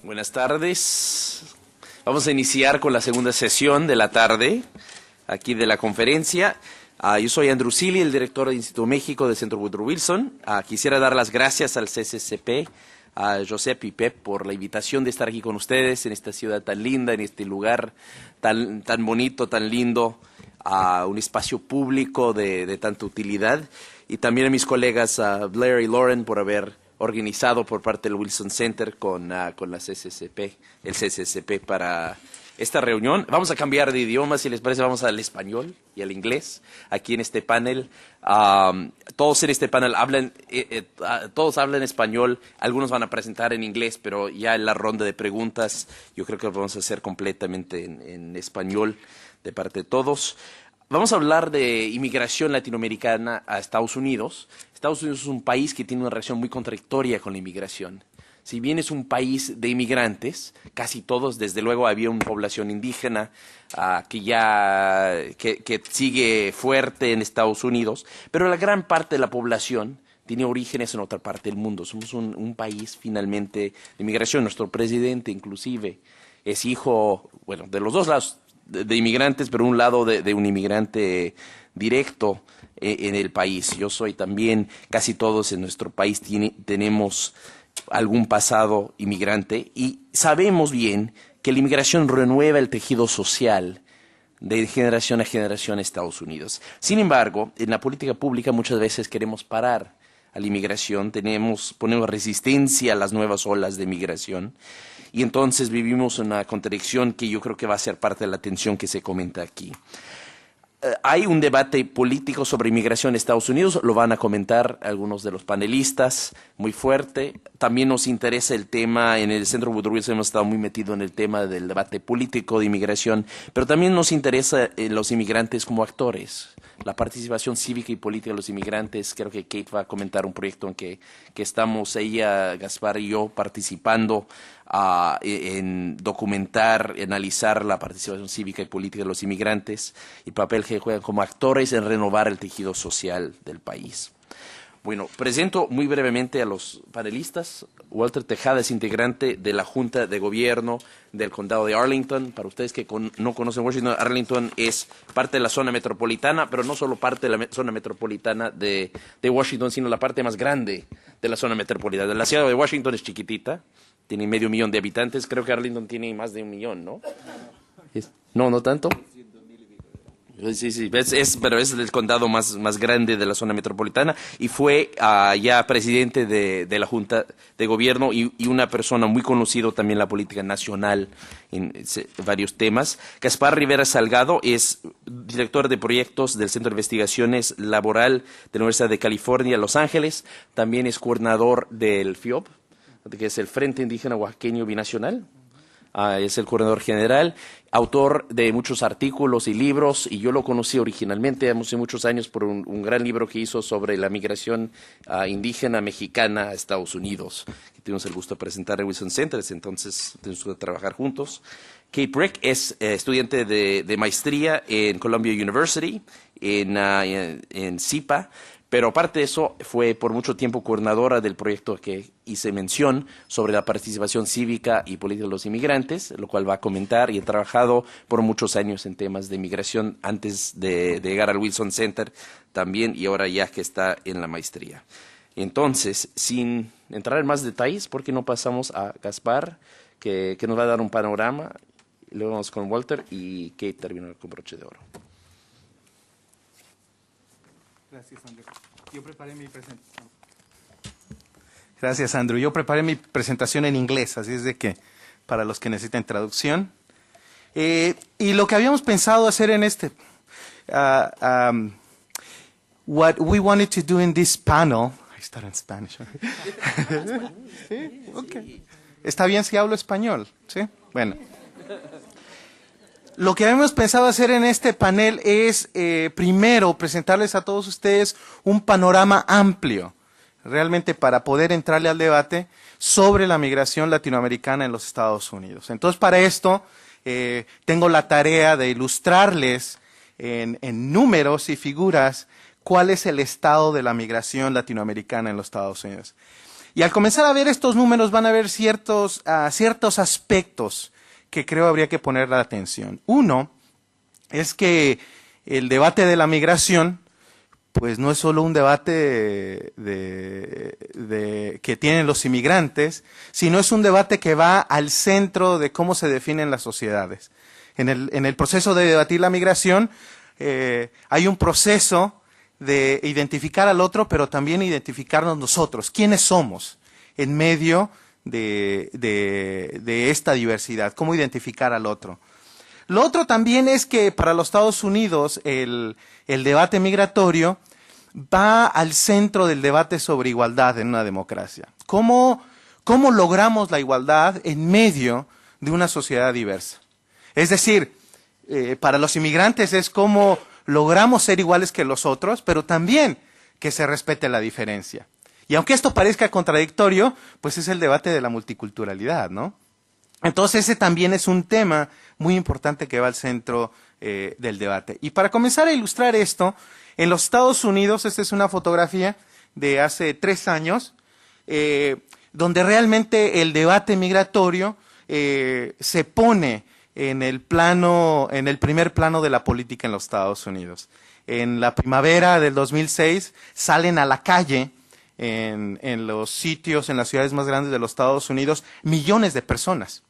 Buenas tardes. Vamos a iniciar con la segunda sesión de la tarde, aquí de la conferencia. Yo soy Andrew Seeley, el director del Instituto México del Centro Woodrow Wilson. Quisiera dar las gracias al CCCP, a Josep y Pep, por la invitación de estar aquí con ustedes en esta ciudad tan linda, en este lugar tan bonito, tan lindo, un espacio público de tanta utilidad. Y también a mis colegas Blair y Lauren por haber organizado por parte del Wilson Center con la CCCP, el CCCP para esta reunión. Vamos a cambiar de idioma, si les parece, vamos al español y al inglés. Aquí en este panel, todos en este panel hablan, todos hablan español, algunos van a presentar en inglés, pero ya en la ronda de preguntas yo creo que lo vamos a hacer completamente en español de parte de todos. Vamos a hablar de inmigración latinoamericana a Estados Unidos. Estados Unidos es un país que tiene una relación muy contradictoria con la inmigración. Si bien es un país de inmigrantes, casi todos, desde luego había una población indígena que sigue fuerte en Estados Unidos, pero la gran parte de la población tiene orígenes en otra parte del mundo. Somos un país finalmente de inmigración. Nuestro presidente inclusive es hijo, bueno, de los dos lados de inmigrantes, pero un lado de un inmigrante directo en el país. Yo soy también, casi todos en nuestro país tenemos algún pasado inmigrante y sabemos bien que la inmigración renueva el tejido social de generación a generación en Estados Unidos. Sin embargo, en la política pública muchas veces queremos parar a la inmigración, ponemos resistencia a las nuevas olas de inmigración y entonces vivimos una contradicción que yo creo que va a ser parte de la tensión que se comenta aquí. Hay un debate político sobre inmigración en Estados Unidos, lo van a comentar algunos de los panelistas, muy fuerte. También nos interesa el tema, en el Centro Woodrow Wilson hemos estado muy metidos en el tema del debate político de inmigración, pero también nos interesa los inmigrantes como actores, la participación cívica y política de los inmigrantes. Creo que Kate va a comentar un proyecto en que estamos ella, Gaspar y yo participando en documentar, analizar la participación cívica y política de los inmigrantes y el papel que juegan como actores en renovar el tejido social del país. Bueno, presento muy brevemente a los panelistas. Walter Tejada es integrante de la Junta de Gobierno del Condado de Arlington. Para ustedes que no conocen Washington, Arlington es parte de la zona metropolitana, pero no solo parte de la zona metropolitana de Washington, sino la parte más grande de la zona metropolitana. La ciudad de Washington es chiquitita, tiene 500,000 de habitantes. Creo que Arlington tiene más de 1,000,000, ¿no? ¿No tanto? Sí, pero es el condado más grande de la zona metropolitana y fue ya presidente de la Junta de Gobierno y una persona muy conocida también en la política nacional en varios temas. Gaspar Rivera Salgado es director de proyectos del Centro de Investigaciones Laboral de la Universidad de California, Los Ángeles. También es coordinador del FIOB, que es el Frente Indígena Oaxaqueño Binacional. Es el coordinador general, autor de muchos artículos y libros, y yo lo conocí originalmente hace muchos años por un gran libro que hizo sobre la migración indígena mexicana a Estados Unidos, que tuvimos el gusto de presentar en Wilson Center, entonces tenemos que trabajar juntos. Kate Brick es estudiante de maestría en Columbia University, en CIPA, pero aparte de eso fue por mucho tiempo coordinadora del proyecto que hice mención sobre la participación cívica y política de los inmigrantes, lo cual va a comentar, y he trabajado por muchos años en temas de inmigración antes de llegar al Wilson Center también, y ahora ya que está en la maestría. Entonces, sin entrar en más detalles, ¿por qué no pasamos a Gaspar, que nos va a dar un panorama? Luego vamos con Walter y Kate termina con broche de oro. Gracias, Andrew. Gracias, Andrew. Yo preparé mi presentación en inglés, así es de que para los que necesiten traducción. Y lo que habíamos pensado hacer en what we wanted to do in this panel. I start in Spanish. ¿Sí? Okay. ¿Está bien si hablo español? ¿Sí? Bueno. Lo que habíamos pensado hacer en este panel es, primero, presentarles a todos ustedes un panorama amplio, realmente para poder entrarle al debate sobre la migración latinoamericana en los Estados Unidos. Entonces, para esto, tengo la tarea de ilustrarles en números y figuras cuál es el estado de la migración latinoamericana en los Estados Unidos. Y al comenzar a ver estos números van a ver ciertos aspectos que creo habría que poner la atención. Uno es que el debate de la migración pues no es solo un debate que tienen los inmigrantes, sino es un debate que va al centro de cómo se definen las sociedades. En el proceso de debatir la migración hay un proceso de identificar al otro, pero también identificarnos nosotros, quiénes somos en medio de esta diversidad, cómo identificar al otro. Lo otro también es que para los Estados Unidos el debate migratorio va al centro del debate sobre igualdad en una democracia. ¿Cómo logramos la igualdad en medio de una sociedad diversa? Es decir, para los inmigrantes es cómo logramos ser iguales que los otros, pero también que se respete la diferencia. Y aunque esto parezca contradictorio, pues es el debate de la multiculturalidad, ¿no? Entonces ese también es un tema muy importante que va al centro del debate. Y para comenzar a ilustrar esto, en los Estados Unidos, esta es una fotografía de hace 3 años, donde realmente el debate migratorio se pone en el primer plano de la política en los Estados Unidos. En la primavera del 2006 salen a la calle en los sitios, en las ciudades más grandes de los Estados Unidos, millones de personas.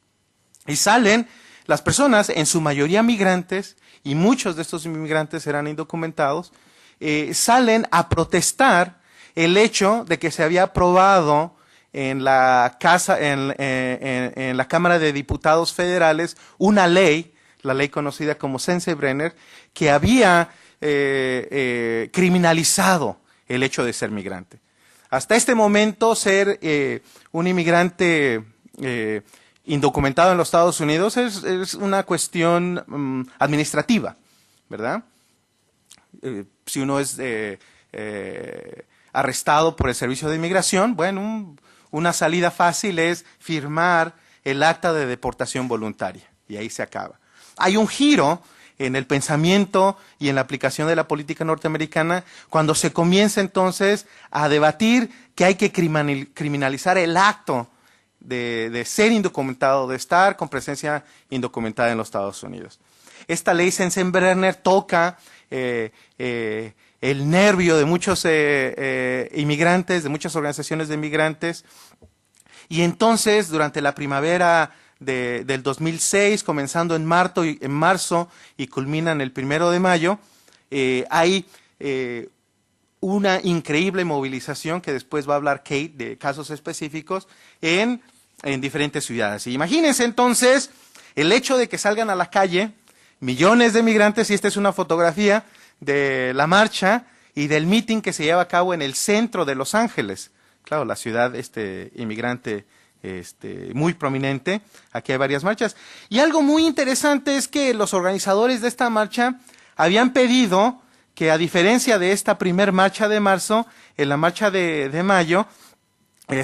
Y salen las personas, en su mayoría migrantes, y muchos de estos inmigrantes eran indocumentados, salen a protestar el hecho de que se había aprobado en la Cámara de Diputados Federales una ley, la ley conocida como Sensenbrenner, que había criminalizado el hecho de ser migrante. Hasta este momento, ser un inmigrante indocumentado en los Estados Unidos es una cuestión administrativa, ¿verdad? Si uno es arrestado por el Servicio de Inmigración, bueno, una salida fácil es firmar el acta de deportación voluntaria, y ahí se acaba. Hay un giro en el pensamiento y en la aplicación de la política norteamericana cuando se comienza entonces a debatir que hay que criminalizar el acto de ser indocumentado, de estar con presencia indocumentada en los Estados Unidos. Esta ley Sensenbrenner toca el nervio de muchos inmigrantes, de muchas organizaciones de inmigrantes, y entonces durante la primavera del 2006, comenzando en marzo y culminan el 1 de mayo, hay una increíble movilización que después va a hablar Kate de casos específicos en diferentes ciudades. Y imagínense entonces el hecho de que salgan a la calle millones de migrantes, y esta es una fotografía de la marcha y del meeting que se lleva a cabo en el centro de Los Ángeles. Claro, la ciudad inmigrante muy prominente. Aquí hay varias marchas. Y algo muy interesante es que los organizadores de esta marcha habían pedido que, a diferencia de esta primer marcha de marzo, en la marcha de mayo,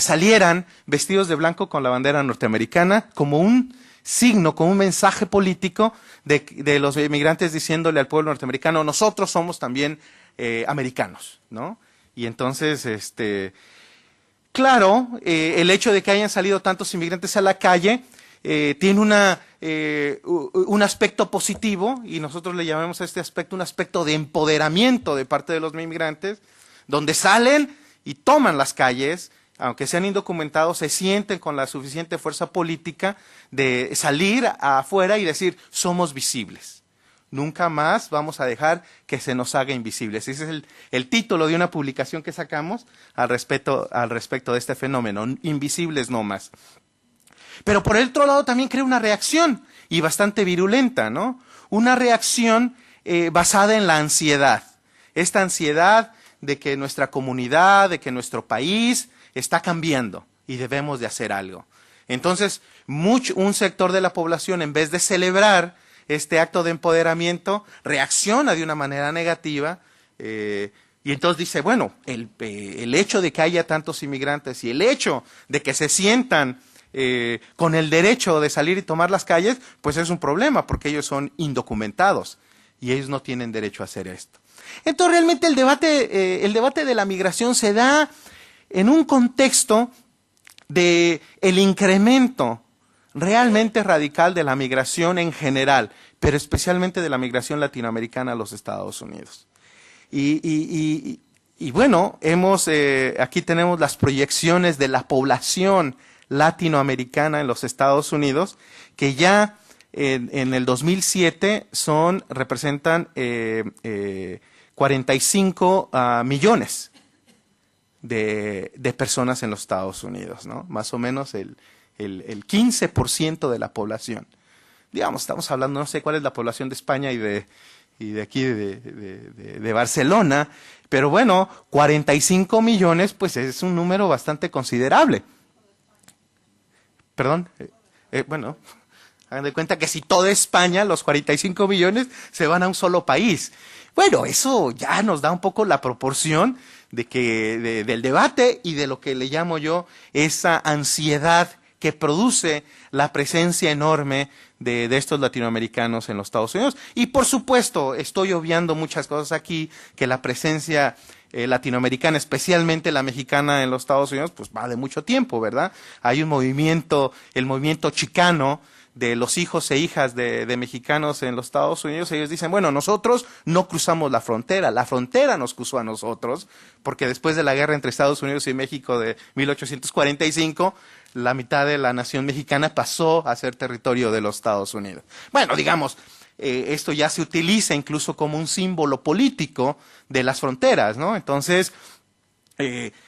salieran vestidos de blanco con la bandera norteamericana como un signo, como un mensaje político de los inmigrantes diciéndole al pueblo norteamericano: nosotros somos también americanos, ¿no? Y entonces, claro, el hecho de que hayan salido tantos inmigrantes a la calle tiene un aspecto positivo, y nosotros le llamamos a este aspecto un aspecto de empoderamiento de parte de los inmigrantes, donde salen y toman las calles, aunque sean indocumentados, se sienten con la suficiente fuerza política de salir afuera y decir: somos visibles. Nunca más vamos a dejar que se nos haga invisibles. Ese es el título de una publicación que sacamos al respecto de este fenómeno: invisibles no más. Pero por el otro lado también crea una reacción, y bastante virulenta, ¿no? Una reacción basada en la ansiedad. Esta ansiedad de que nuestra comunidad, de que nuestro país está cambiando y debemos de hacer algo. Entonces, un sector de la población, en vez de celebrar este acto de empoderamiento, reacciona de una manera negativa, y entonces dice: bueno, el hecho de que haya tantos inmigrantes y el hecho de que se sientan con el derecho de salir y tomar las calles, pues es un problema, porque ellos son indocumentados y ellos no tienen derecho a hacer esto. Entonces realmente el debate de la migración se da en un contexto de el incremento realmente radical de la migración en general, pero especialmente de la migración latinoamericana a los Estados Unidos. Y bueno, aquí tenemos las proyecciones de la población latinoamericana en los Estados Unidos, que ya en el 2007 representan 45 millones de personas en los Estados Unidos, ¿no? Más o menos el 15% de la población. Digamos, estamos hablando, no sé cuál es la población de España y de aquí de Barcelona, pero bueno, 45 millones, pues es un número bastante considerable. Perdón, bueno, hagan de cuenta que si toda España, los 45 millones, se van a un solo país. Bueno, eso ya nos da un poco la proporción del debate y de lo que le llamo yo esa ansiedad que produce la presencia enorme de estos latinoamericanos en los Estados Unidos. Y por supuesto, estoy obviando muchas cosas aquí, que la presencia latinoamericana, especialmente la mexicana en los Estados Unidos, pues va de mucho tiempo, ¿verdad? Hay un movimiento, el movimiento chicano, de los hijos e hijas de mexicanos en los Estados Unidos. Ellos dicen, bueno, nosotros no cruzamos la frontera nos cruzó a nosotros, porque después de la guerra entre Estados Unidos y México de 1845, la mitad de la nación mexicana pasó a ser territorio de los Estados Unidos. Bueno, digamos, esto ya se utiliza incluso como un símbolo político de las fronteras, ¿no? Entonces,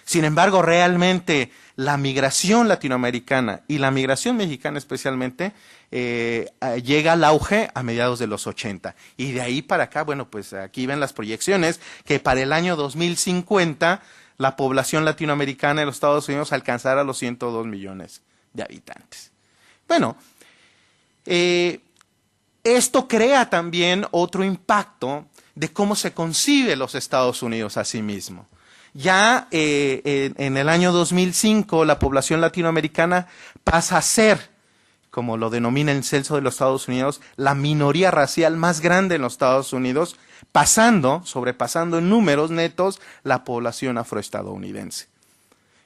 sin embargo, realmente la migración latinoamericana y la migración mexicana especialmente llega al auge a mediados de los 80. Y de ahí para acá, bueno, pues aquí ven las proyecciones que para el año 2050 la población latinoamericana en los Estados Unidos alcanzará los 102 millones de habitantes. Bueno, esto crea también otro impacto de cómo se concibe los Estados Unidos a sí mismo. Ya en el año 2005 la población latinoamericana pasa a ser, como lo denomina el censo de los Estados Unidos, la minoría racial más grande en los Estados Unidos, sobrepasando en números netos la población afroestadounidense.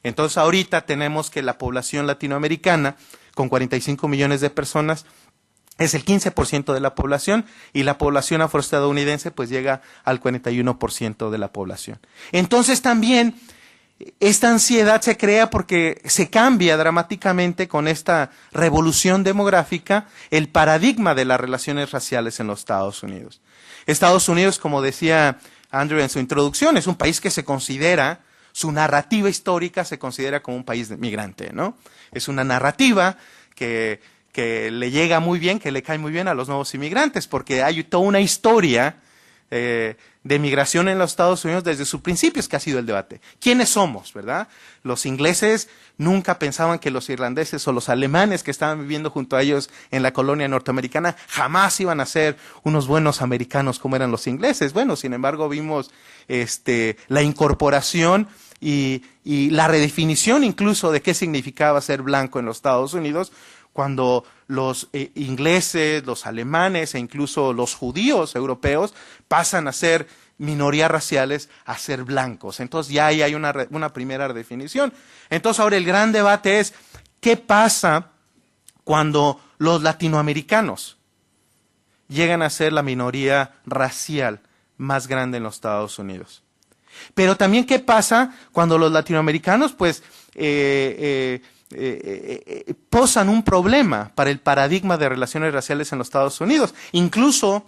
Entonces ahorita tenemos que la población latinoamericana, con 45 millones de personas, es el 15% de la población, y la población afroestadounidense pues llega al 41% de la población. Entonces también esta ansiedad se crea porque se cambia dramáticamente con esta revolución demográfica el paradigma de las relaciones raciales en los Estados Unidos. Estados Unidos, como decía Andrew en su introducción, es un país que se considera, su narrativa histórica se considera como un país migrante, ¿no? Es una narrativa que le llega muy bien, que le cae muy bien a los nuevos inmigrantes, porque hay toda una historia de migración en los Estados Unidos desde sus principios, que ha sido el debate. ¿Quiénes somos, verdad? Los ingleses nunca pensaban que los irlandeses o los alemanes que estaban viviendo junto a ellos en la colonia norteamericana jamás iban a ser unos buenos americanos como eran los ingleses. Bueno, sin embargo, vimos la incorporación y la redefinición incluso de qué significaba ser blanco en los Estados Unidos, cuando los ingleses, los alemanes e incluso los judíos europeos pasan a ser minorías raciales a ser blancos. Entonces ya ahí hay una primera definición. Entonces ahora el gran debate es, ¿qué pasa cuando los latinoamericanos llegan a ser la minoría racial más grande en los Estados Unidos? Pero también, ¿qué pasa cuando los latinoamericanos pues posan un problema para el paradigma de relaciones raciales en los Estados Unidos? Incluso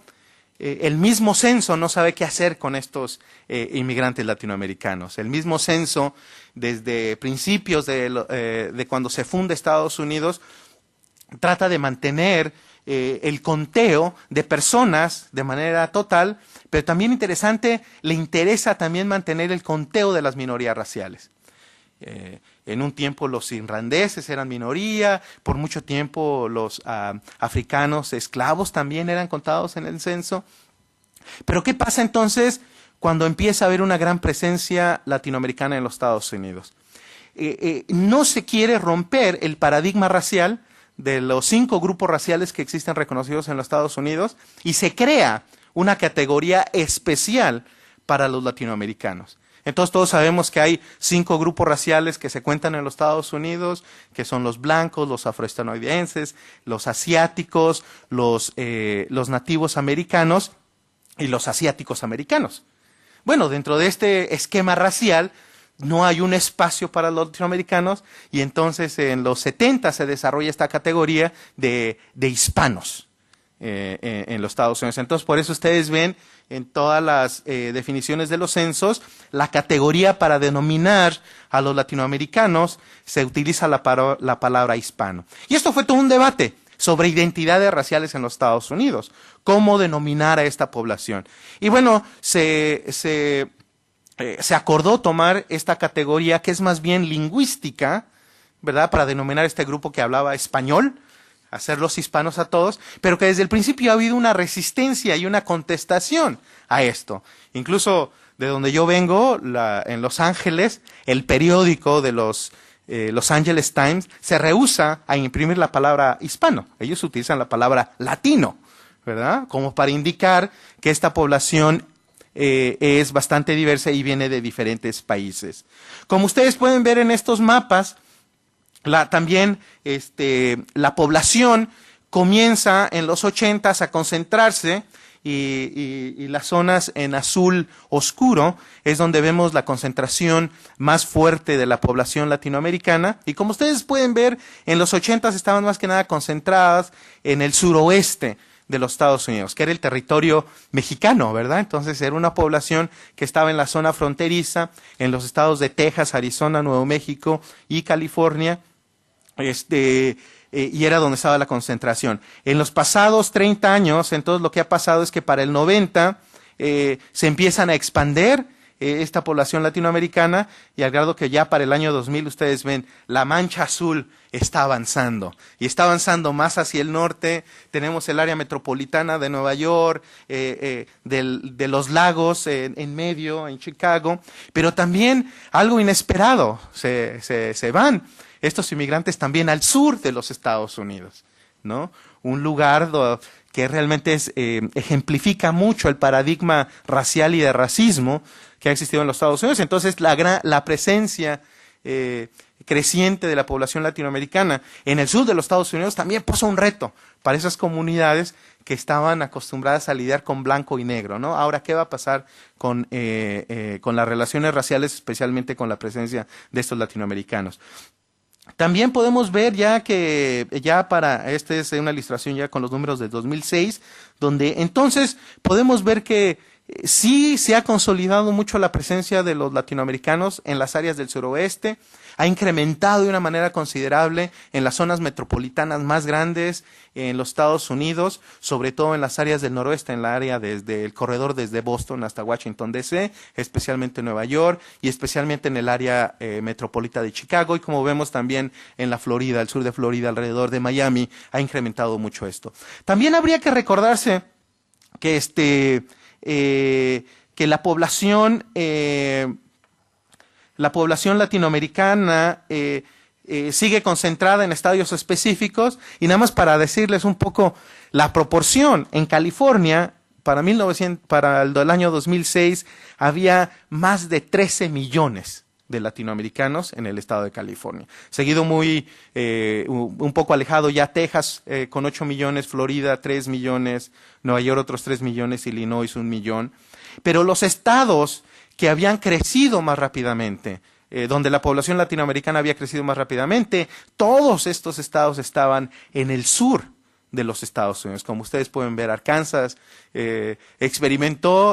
el mismo censo no sabe qué hacer con estos inmigrantes latinoamericanos. El mismo censo, desde principios de cuando se funda Estados Unidos, trata de mantener el conteo de personas de manera total, pero también interesante, le interesa también mantener el conteo de las minorías raciales. En un tiempo los irlandeses eran minoría, por mucho tiempo los africanos esclavos también eran contados en el censo. Pero ¿qué pasa entonces cuando empieza a haber una gran presencia latinoamericana en los Estados Unidos? No se quiere romper el paradigma racial de los 5 grupos raciales que existen reconocidos en los Estados Unidos y se crea una categoría especial para los latinoamericanos. Entonces todos sabemos que hay 5 grupos raciales que se cuentan en los Estados Unidos, que son los blancos, los afroestadounidenses, los asiáticos, los nativos americanos y los asiáticos americanos. Bueno, dentro de este esquema racial no hay un espacio para los latinoamericanos y entonces en los 70 se desarrolla esta categoría de hispanos en los Estados Unidos. Entonces por eso ustedes ven en todas las definiciones de los censos la categoría para denominar a los latinoamericanos se utiliza la palabra hispano. Y esto fue todo un debate sobre identidades raciales en los Estados Unidos, cómo denominar a esta población. Y bueno, se acordó tomar esta categoría que es más bien lingüística, ¿verdad?, para denominar este grupo que hablaba español, hacerlos hispanos a todos, pero que desde el principio ha habido una resistencia y una contestación a esto. Incluso de donde yo vengo, en Los Ángeles, el periódico de Los Angeles Times se rehúsa a imprimir la palabra hispano. Ellos utilizan la palabra latino, ¿verdad?, como para indicar que esta población es bastante diversa y viene de diferentes países. Como ustedes pueden ver en estos mapas, también la población comienza en los 80s a concentrarse y las zonas en azul oscuro es donde vemos la concentración más fuerte de la población latinoamericana. Y como ustedes pueden ver, en los 80s estaban más que nada concentradas en el suroeste de los Estados Unidos, que era el territorio mexicano, ¿verdad? Entonces era una población que estaba en la zona fronteriza, en los estados de Texas, Arizona, Nuevo México y California, y era donde estaba la concentración. En los pasados 30 años, entonces lo que ha pasado es que para el 90 se empiezan a expandir esta población latinoamericana y al grado que ya para el año 2000 ustedes ven la mancha azul está avanzando y está avanzando más hacia el norte. Tenemos el área metropolitana de Nueva York, de los lagos en medio, en Chicago, pero también algo inesperado, se van estos inmigrantes también al sur de los Estados Unidos, ¿no? Un lugar que realmente ejemplifica mucho el paradigma racial y de racismo que ha existido en los Estados Unidos. Entonces, la presencia creciente de la población latinoamericana en el sur de los Estados Unidos también puso un reto para esas comunidades que estaban acostumbradas a lidiar con blanco y negro, ¿no? Ahora, ¿qué va a pasar con las relaciones raciales, especialmente con la presencia de estos latinoamericanos? También podemos ver esta es una ilustración ya con los números de 2006, donde entonces podemos ver que sí se ha consolidado mucho la presencia de los latinoamericanos en las áreas del suroeste, ha incrementado de una manera considerable en las zonas metropolitanas más grandes en los Estados Unidos, sobre todo en las áreas del noroeste, en la área desde el corredor desde Boston hasta Washington D.C., especialmente en Nueva York y especialmente en el área metropolitana de Chicago, y como vemos también en la Florida, el sur de Florida, alrededor de Miami, ha incrementado mucho esto. También habría que recordarse que que la población latinoamericana sigue concentrada en estadios específicos, y nada más para decirles un poco la proporción, en California para el año 2006 había más de 13 millones de latinoamericanos en el estado de California. Seguido un poco alejado ya Texas con 8 millones, Florida 3 millones, Nueva York otros 3 millones, Illinois 1 millón. Pero los estados que habían crecido más rápidamente, donde la población latinoamericana había crecido más rápidamente, todos estos estados estaban en el sur de los Estados Unidos. Como ustedes pueden ver, Arkansas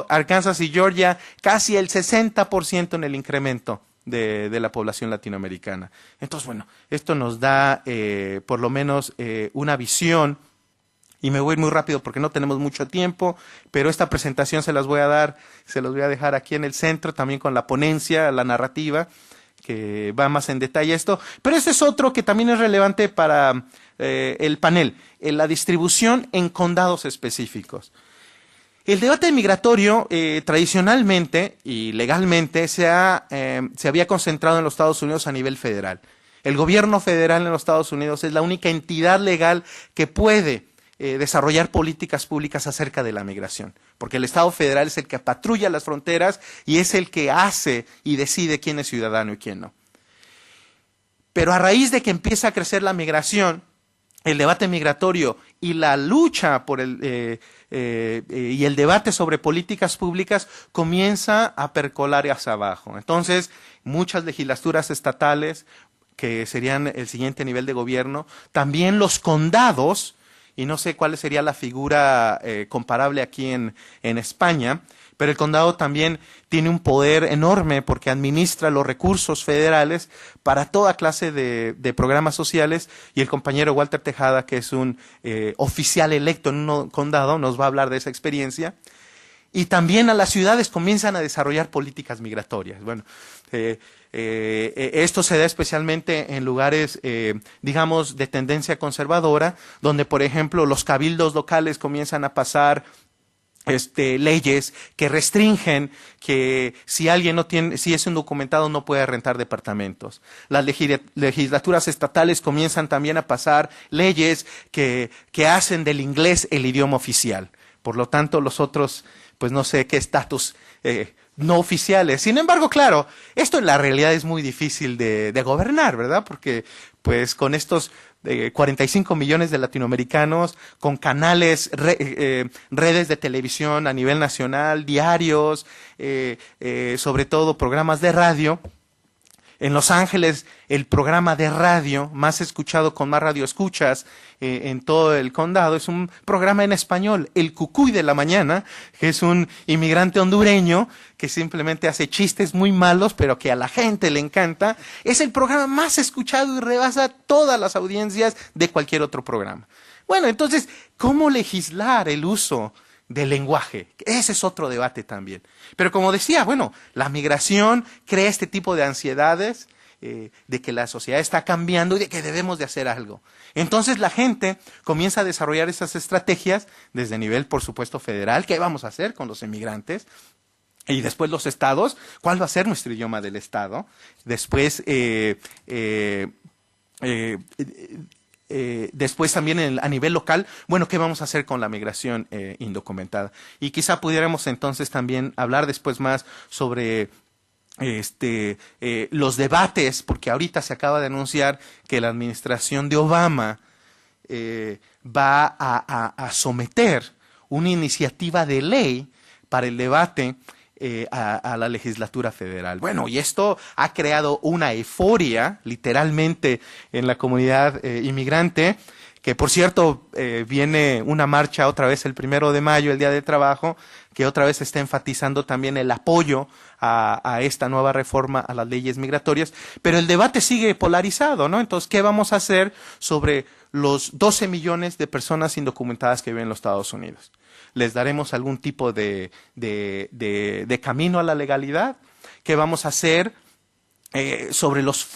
Arkansas y Georgia casi el 60% en el incremento de la población latinoamericana. Entonces, bueno, esto nos da por lo menos una visión, y me voy a ir muy rápido porque no tenemos mucho tiempo, pero esta presentación se los voy a dejar aquí en el centro, también con la ponencia, la narrativa, que va más en detalle esto. Pero este es otro que también es relevante para el panel, la distribución en condados específicos. El debate migratorio tradicionalmente y legalmente se había concentrado en los Estados Unidos a nivel federal. El gobierno federal en los Estados Unidos es la única entidad legal que puede desarrollar políticas públicas acerca de la migración, porque el Estado federal es el que patrulla las fronteras y es el que hace y decide quién es ciudadano y quién no. Pero a raíz de que empieza a crecer la migración, el debate migratorio y la lucha por y el debate sobre políticas públicas comienza a percolar hacia abajo. Entonces, muchas legislaturas estatales, que serían el siguiente nivel de gobierno, también los condados, y no sé cuál sería la figura comparable aquí en España, pero el condado también tiene un poder enorme porque administra los recursos federales para toda clase de programas sociales, y el compañero Walter Tejada, que es un oficial electo en un condado, nos va a hablar de esa experiencia. Y también a las ciudades comienzan a desarrollar políticas migratorias. Bueno, esto se da especialmente en lugares, digamos, de tendencia conservadora, donde, por ejemplo, los cabildos locales comienzan a pasar leyes que restringen que si alguien no tiene, si es indocumentado no puede rentar departamentos. Las legislaturas estatales comienzan también a pasar leyes que hacen del inglés el idioma oficial. Por lo tanto, los otros, pues no sé qué estatus no oficiales. Sin embargo, claro, esto en la realidad es muy difícil de gobernar, ¿verdad? Porque pues con estos 45 millones de latinoamericanos, con canales, redes de televisión a nivel nacional, diarios, sobre todo programas de radio. En Los Ángeles, el programa de radio más escuchado, con más radioescuchas en todo el condado, es un programa en español, El Cucuy de la Mañana, que es un inmigrante hondureño que simplemente hace chistes muy malos, pero que a la gente le encanta. Es el programa más escuchado y rebasa todas las audiencias de cualquier otro programa. Bueno, entonces, ¿cómo legislar el uso del lenguaje? Ese es otro debate también. Pero como decía, bueno, la migración crea este tipo de ansiedades, de que la sociedad está cambiando y de que debemos de hacer algo. Entonces la gente comienza a desarrollar esas estrategias desde nivel, por supuesto, federal. ¿Qué vamos a hacer con los inmigrantes? Y después los estados, ¿cuál va a ser nuestro idioma del estado? Después, después también a nivel local, bueno, ¿qué vamos a hacer con la migración indocumentada? Y quizá pudiéramos entonces también hablar después más sobre los debates, porque ahorita se acaba de anunciar que la administración de Obama va a someter una iniciativa de ley para el debate a la legislatura federal. Bueno, y esto ha creado una euforia, literalmente, en la comunidad inmigrante, que por cierto viene una marcha otra vez el 1 de mayo, el Día del Trabajo, que otra vez está enfatizando también el apoyo a esta nueva reforma a las leyes migratorias, pero el debate sigue polarizado, ¿no? Entonces, ¿qué vamos a hacer sobre los 12 millones de personas indocumentadas que viven en los Estados Unidos? ¿Les daremos algún tipo de camino a la legalidad? ¿Qué vamos a hacer sobre los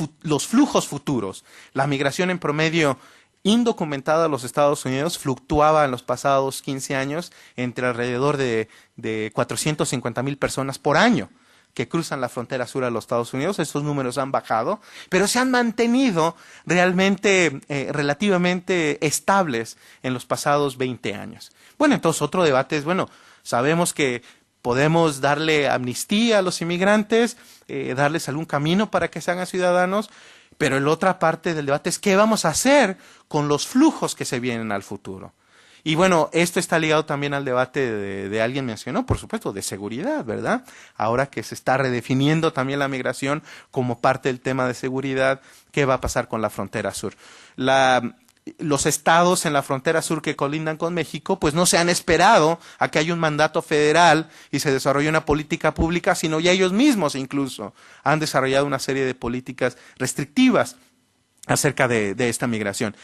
flujos futuros? La migración en promedio indocumentada a los Estados Unidos fluctuaba en los pasados 15 años entre alrededor de 450,000 personas por año que cruzan la frontera sur a los Estados Unidos. Estos números han bajado, pero se han mantenido realmente relativamente estables en los pasados 20 años. Bueno, entonces otro debate es, bueno, sabemos que podemos darle amnistía a los inmigrantes, darles algún camino para que se hagan ciudadanos, pero la otra parte del debate es qué vamos a hacer con los flujos que se vienen al futuro. Y bueno, esto está ligado también al debate de alguien mencionó, por supuesto, de seguridad, ¿verdad? Ahora que se está redefiniendo también la migración como parte del tema de seguridad, ¿qué va a pasar con la frontera sur? Los estados en la frontera sur que colindan con México, pues no se han esperado a que haya un mandato federal y se desarrolle una política pública, sino ya ellos mismos incluso han desarrollado una serie de políticas restrictivas acerca de esta migración.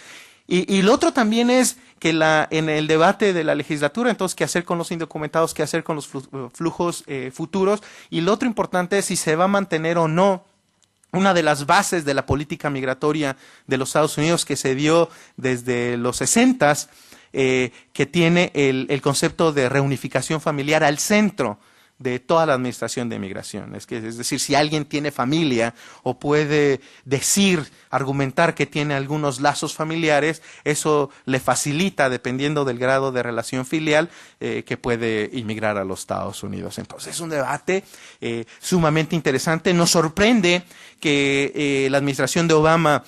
Y lo otro también es que en el debate de la legislatura, entonces, ¿qué hacer con los indocumentados? ¿Qué hacer con los flujos futuros? Y lo otro importante es si se va a mantener o no una de las bases de la política migratoria de los Estados Unidos que se dio desde los 60s, que tiene el concepto de reunificación familiar al centro de toda la administración de migración. Es decir, si alguien tiene familia o puede decir, argumentar que tiene algunos lazos familiares, eso le facilita, dependiendo del grado de relación filial, que puede inmigrar a los Estados Unidos. Entonces es un debate sumamente interesante. Nos sorprende que la administración de Obama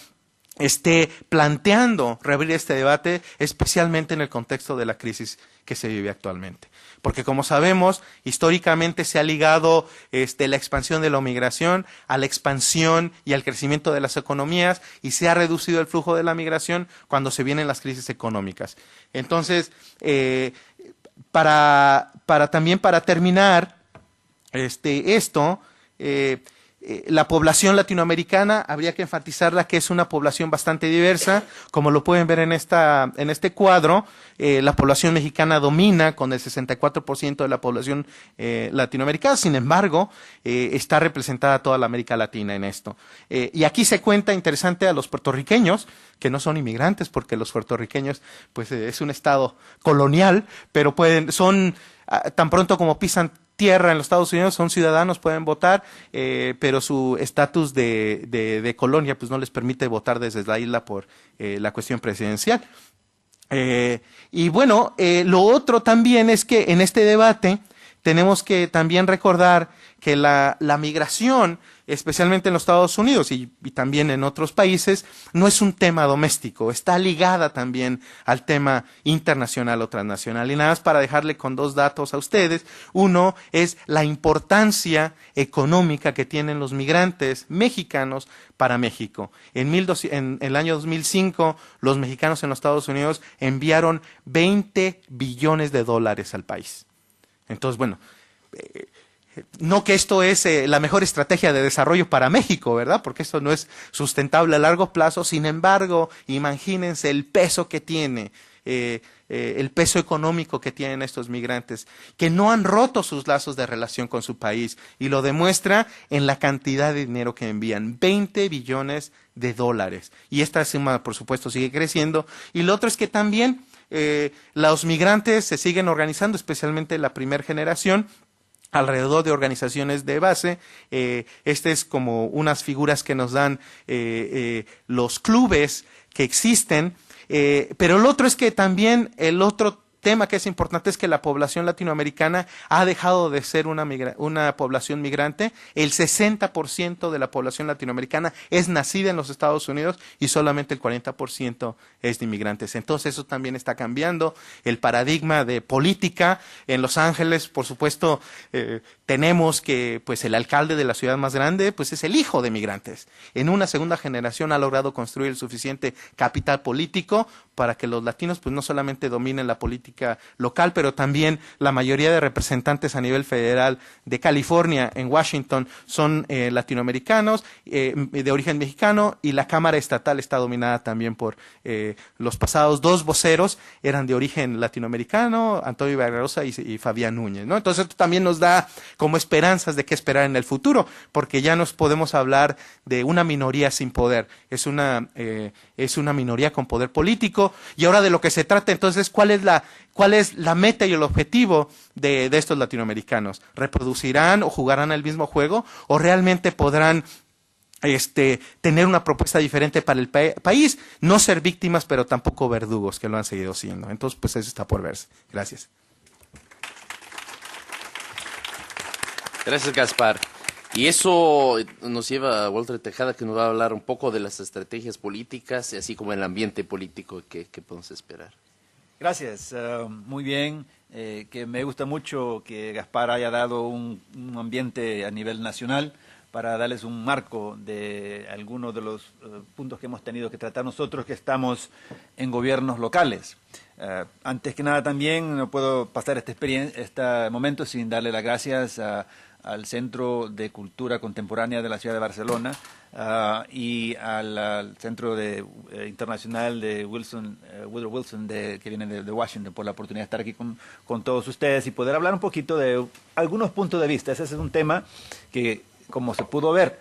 esté planteando reabrir este debate, especialmente en el contexto de la crisis que se vive actualmente. Porque como sabemos, históricamente se ha ligado la expansión de la migración a la expansión y al crecimiento de las economías, y se ha reducido el flujo de la migración cuando se vienen las crisis económicas. Entonces, también para terminar la población latinoamericana habría que enfatizarla, que es una población bastante diversa. Como lo pueden ver en este cuadro, la población mexicana domina con el 64% de la población latinoamericana. Sin embargo, está representada toda la América Latina en esto. Y aquí se cuenta, interesante, a los puertorriqueños, que no son inmigrantes, porque los puertorriqueños pues es un estado colonial, pero son tan pronto como pisan tierra en los Estados Unidos, son ciudadanos, pueden votar, pero su estatus de colonia pues no les permite votar desde la isla por la cuestión presidencial. Y bueno, lo otro también es que en este debate tenemos que también recordar que la migración, especialmente en los Estados Unidos y también en otros países, no es un tema doméstico, está ligada también al tema internacional o transnacional. Y nada más para dejarle con dos datos a ustedes. Uno es la importancia económica que tienen los migrantes mexicanos para México. En el año 2005, los mexicanos en los Estados Unidos enviaron $20 billones al país. Entonces, bueno, no que esto es la mejor estrategia de desarrollo para México, ¿verdad? Porque esto no es sustentable a largo plazo. Sin embargo, imagínense el peso que tiene, el peso económico que tienen estos migrantes, que no han roto sus lazos de relación con su país, y lo demuestra en la cantidad de dinero que envían, $20 billones. Y esta suma, por supuesto, sigue creciendo. Y lo otro es que también los migrantes se siguen organizando, especialmente la primera generación, alrededor de organizaciones de base. Es como unas figuras que nos dan los clubes que existen, pero el otro es que también el otro tema que es importante es que la población latinoamericana ha dejado de ser una población migrante. El 60% de la población latinoamericana es nacida en los Estados Unidos y solamente el 40% es de inmigrantes. Entonces eso también está cambiando el paradigma de política. En Los Ángeles, por supuesto, tenemos que pues el alcalde de la ciudad más grande pues es el hijo de migrantes. En una segunda generación ha logrado construir el suficiente capital político para que los latinos pues no solamente dominen la política local, pero también la mayoría de representantes a nivel federal de California, en Washington, son latinoamericanos, de origen mexicano, y la Cámara Estatal está dominada también por los pasados 2 voceros, eran de origen latinoamericano, Antonio Barrosa y Fabián Núñez, ¿no? Entonces esto también nos da como esperanzas de qué esperar en el futuro, porque ya nos podemos hablar de una minoría sin poder, es una minoría con poder político. Y ahora de lo que se trata entonces, ¿cuál es la meta y el objetivo de estos latinoamericanos? ¿Reproducirán o jugarán el mismo juego, o realmente podrán tener una propuesta diferente para el país? No ser víctimas, pero tampoco verdugos, que lo han seguido siendo. Entonces, pues eso está por verse. Gracias. Gracias, Gaspar. Y eso nos lleva a Walter Tejada, que nos va a hablar un poco de las estrategias políticas, y así como el ambiente político que podemos esperar. Gracias, muy bien. Que me gusta mucho que Gaspar haya dado un ambiente a nivel nacional para darles un marco de algunos de los puntos que hemos tenido que tratar nosotros que estamos en gobiernos locales. Antes que nada también no puedo pasar este momento sin darle las gracias al Centro de Cultura Contemporánea de la Ciudad de Barcelona y al Centro Internacional de Woodrow Wilson, que viene de Washington, por la oportunidad de estar aquí con todos ustedes y poder hablar un poquito de algunos puntos de vista. Ese es un tema que, como se pudo ver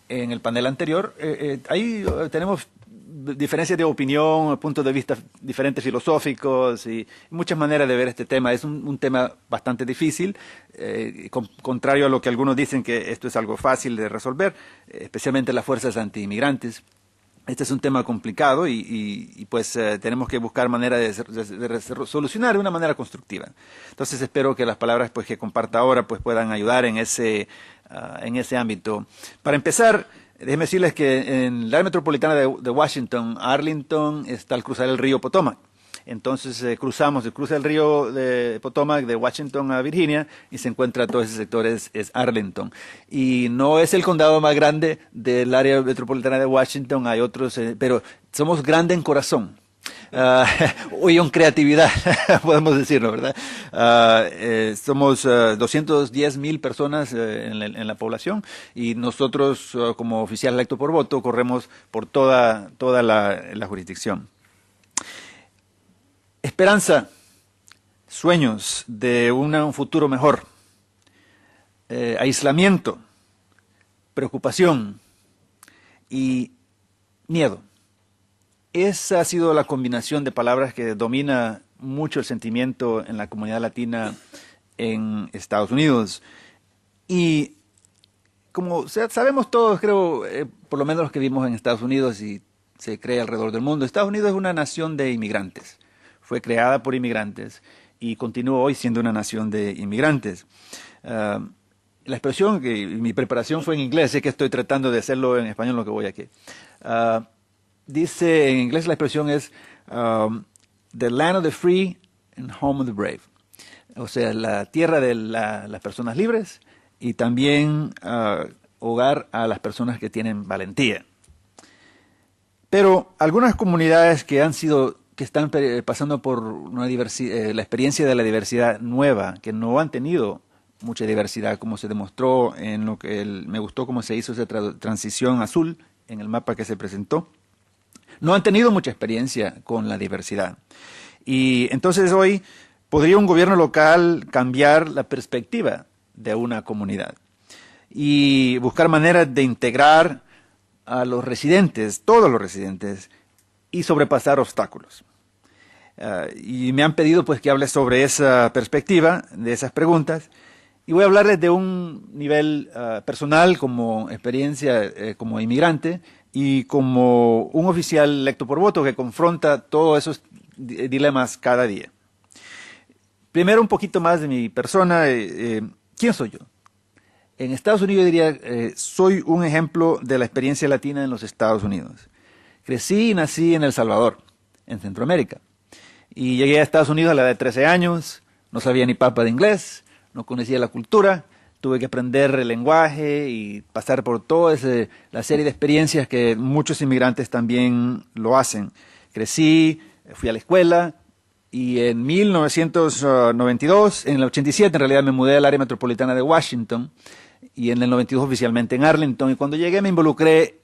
en el panel anterior, ahí tenemos diferencias de opinión, puntos de vista diferentes filosóficos y muchas maneras de ver este tema. Es un tema bastante difícil, contrario a lo que algunos dicen que esto es algo fácil de resolver, especialmente las fuerzas anti-inmigrantes. Este es un tema complicado y pues tenemos que buscar manera de solucionar de una manera constructiva. Entonces espero que las palabras pues que comparta ahora pues puedan ayudar en ese ámbito. Para empezar, déjenme decirles que en la área metropolitana de Washington, Arlington, está al cruzar el río Potomac. Entonces se cruza el río de Potomac de Washington a Virginia y se encuentra todo ese sector es Arlington. Y no es el condado más grande del área metropolitana de Washington, hay otros, pero somos grandes en corazón. O en creatividad, podemos decirlo, ¿verdad? Somos 210,000 personas en la población y nosotros como oficial electo por voto corremos por toda la jurisdicción. Esperanza, sueños de un futuro mejor, aislamiento, preocupación y miedo. Esa ha sido la combinación de palabras que domina mucho el sentimiento en la comunidad latina en Estados Unidos. Y como sabemos todos, creo, por lo menos los que vivimos en Estados Unidos y se cree alrededor del mundo, Estados Unidos es una nación de inmigrantes. Fue creada por inmigrantes y continúa hoy siendo una nación de inmigrantes. La expresión, que mi preparación fue en inglés, sé que estoy tratando de hacerlo en español lo que voy aquí. Dice en inglés la expresión es the land of the free and home of the brave. O sea, la tierra de las personas libres y también hogar a las personas que tienen valentía. Pero algunas comunidades que están pasando por la experiencia de la diversidad nueva, que no han tenido mucha diversidad, como se demostró en lo que me gustó cómo se hizo esa transición azul en el mapa que se presentó, no han tenido mucha experiencia con la diversidad. Y entonces hoy podría un gobierno local cambiar la perspectiva de una comunidad y buscar maneras de integrar a los residentes, todos los residentes, y sobrepasar obstáculos. Y me han pedido pues que hable sobre esa perspectiva, de esas preguntas, y voy a hablarles de un nivel personal como experiencia como inmigrante y como un oficial electo por voto que confronta todos esos dilemas cada día. Primero un poquito más de mi persona, ¿quién soy yo? En Estados Unidos yo diría, soy un ejemplo de la experiencia latina en los Estados Unidos. Crecí y nací en El Salvador, en Centroamérica. Y llegué a Estados Unidos a la edad de 13 años, no sabía ni papa de inglés, no conocía la cultura, tuve que aprender el lenguaje y pasar por toda la serie de experiencias que muchos inmigrantes también lo hacen. Crecí, fui a la escuela y en 1992, en el 87 en realidad me mudé al área metropolitana de Washington y en el 92 oficialmente en Arlington. Y cuando llegué me involucré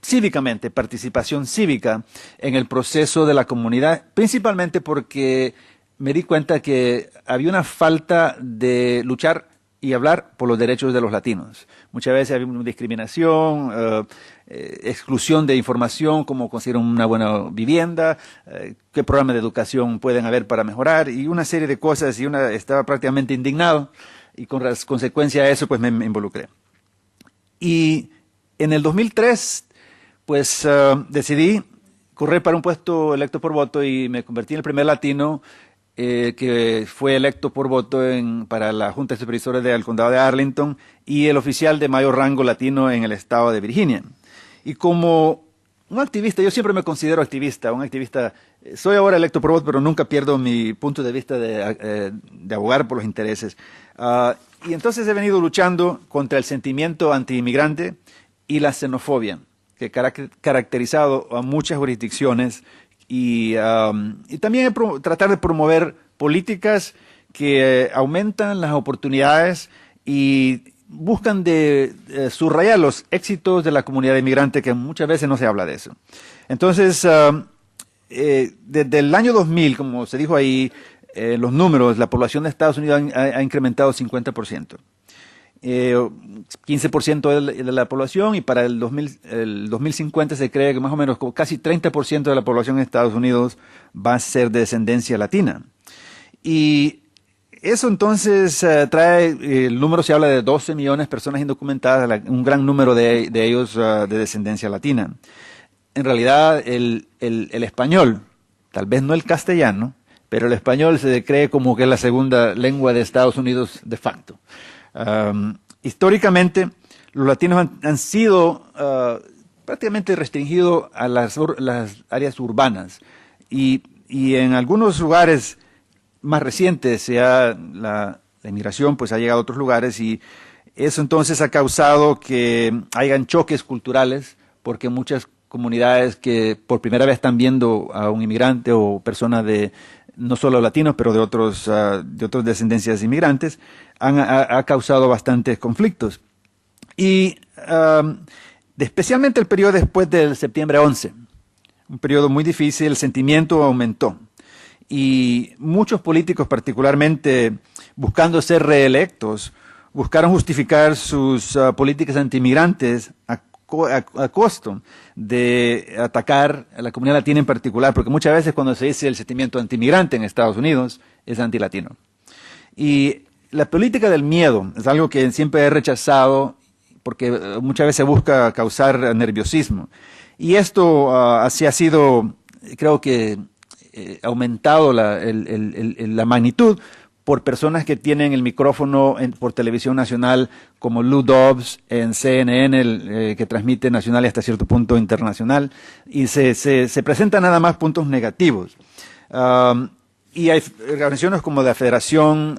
cívicamente, participación cívica en el proceso de la comunidad, principalmente porque me di cuenta que había una falta de luchar y hablar por los derechos de los latinos. Muchas veces había una discriminación, exclusión de información, cómo conseguir una buena vivienda, qué programas de educación pueden haber para mejorar, y una serie de cosas, y estaba prácticamente indignado, y con consecuencia de eso pues me involucré. Y en el 2003 pues decidí correr para un puesto electo por voto y me convertí en el primer latino que fue electo por voto para la Junta de Supervisores del Condado de Arlington y el oficial de mayor rango latino en el estado de Virginia. Y como un activista, yo siempre me considero activista, soy ahora electo por voto, pero nunca pierdo mi punto de vista de abogar por los intereses. Y entonces he venido luchando contra el sentimiento antiinmigrante y la xenofobia, que ha caracterizado a muchas jurisdicciones, y también tratar de promover políticas que aumentan las oportunidades y buscan subrayar los éxitos de la comunidad inmigrante, que muchas veces no se habla de eso. Entonces, desde el año 2000, como se dijo ahí, los números, la población de Estados Unidos ha incrementado 50%. 15% de la población, y para el 2050 se cree que más o menos casi 30% de la población en Estados Unidos va a ser de descendencia latina. Y eso entonces trae, el número se habla de 12 millones de personas indocumentadas, un gran número de ellos de descendencia latina. En realidad el español, tal vez no el castellano, pero el español se cree como que es la segunda lengua de Estados Unidos de facto. Históricamente, los latinos han sido prácticamente restringidos a las áreas urbanas, y en algunos lugares más recientes la inmigración pues ha llegado a otros lugares, y eso entonces ha causado que hayan choques culturales, porque muchas comunidades que por primera vez están viendo a un inmigrante o persona de no solo latinos, pero de otras descendencias inmigrantes, ha causado bastantes conflictos. Y especialmente el periodo después del septiembre 11, un periodo muy difícil, el sentimiento aumentó. Y muchos políticos, particularmente buscando ser reelectos, buscaron justificar sus políticas antiinmigrantes a costo de atacar a la comunidad latina en particular, porque muchas veces cuando se dice el sentimiento antiinmigrante en Estados Unidos es antilatino. Y la política del miedo es algo que siempre he rechazado, porque muchas veces busca causar nerviosismo. Y esto así ha sido, creo que, aumentado la magnitud por personas que tienen el micrófono por televisión nacional, como Lou Dobbs en CNN, que transmite nacional y hasta cierto punto internacional, y se presentan nada más puntos negativos. Y hay organizaciones como la Federación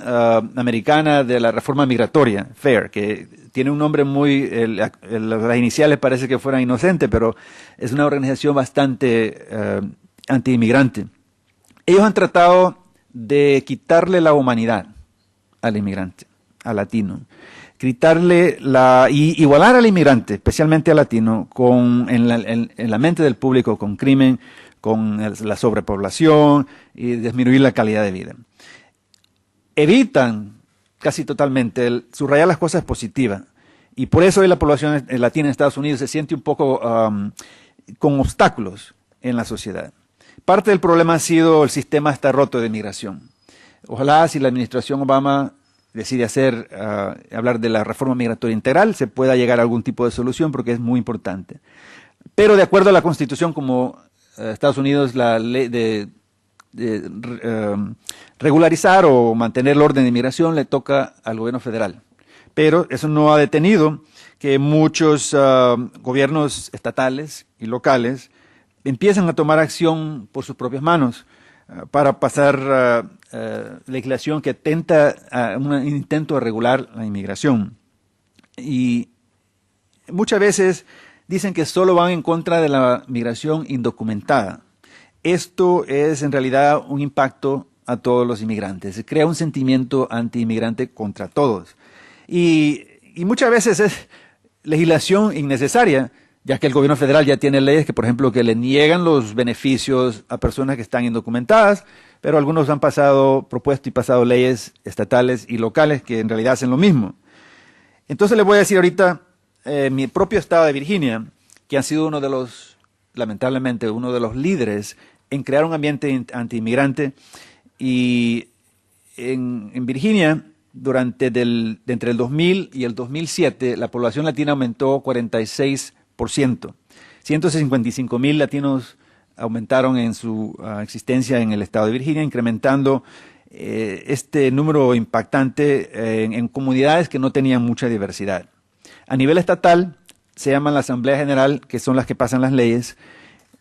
Americana de la Reforma Migratoria, FAIR, que tiene un nombre muy, las iniciales parece que fueran inocentes, pero es una organización bastante anti-inmigrante. Ellos han tratado de quitarle la humanidad al inmigrante, al latino, y igualar al inmigrante, especialmente al latino, en la mente del público con crimen, con la sobrepoblación y disminuir la calidad de vida. Evitan casi totalmente subrayar las cosas positivas, y por eso hoy la población latina en Estados Unidos se siente un poco con obstáculos en la sociedad. Parte del problema ha sido el sistema está roto de migración. Ojalá si la administración Obama decide hablar de la reforma migratoria integral, se pueda llegar a algún tipo de solución, porque es muy importante. Pero de acuerdo a la Constitución, como Estados Unidos, la ley de regularizar o mantener el orden de inmigración le toca al gobierno federal. Pero eso no ha detenido que muchos gobiernos estatales y locales empiezan a tomar acción por sus propias manos para pasar legislación que atenta a un intento de regular la inmigración. Y muchas veces dicen que solo van en contra de la migración indocumentada. Esto es en realidad un impacto a todos los inmigrantes. Se crea un sentimiento anti-inmigrante contra todos. Y muchas veces es legislación innecesaria, ya que el gobierno federal ya tiene leyes que, por ejemplo, que le niegan los beneficios a personas que están indocumentadas, pero algunos han propuesto y pasado leyes estatales y locales que en realidad hacen lo mismo. Entonces les voy a decir ahorita, mi propio estado de Virginia, que ha sido lamentablemente, uno de los líderes en crear un ambiente anti-inmigrante, y en Virginia, entre el 2000 y el 2007, la población latina aumentó 46%. 155,000 latinos aumentaron en su existencia en el estado de Virginia, incrementando este número impactante en comunidades que no tenían mucha diversidad. A nivel estatal, se llama la Asamblea General, que son las que pasan las leyes.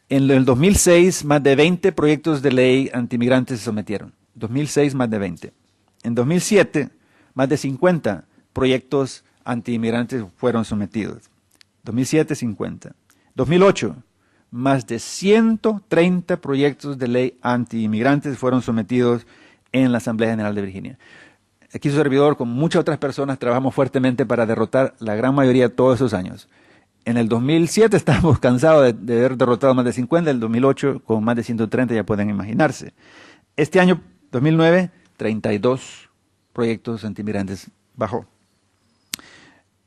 En el 2006, más de 20 proyectos de ley anti-inmigrantes se sometieron. 2006, más de 20. En 2007, más de 50 proyectos anti-inmigrantes fueron sometidos. 2007, 50. 2008, más de 130 proyectos de ley anti-inmigrantes fueron sometidos en la Asamblea General de Virginia. Aquí su servidor, con muchas otras personas, trabajamos fuertemente para derrotar la gran mayoría de todos esos años. En el 2007 estábamos cansados de haber derrotado más de 50, en el 2008 con más de 130, ya pueden imaginarse. Este año, 2009, 32 proyectos anti-inmigrantes bajó.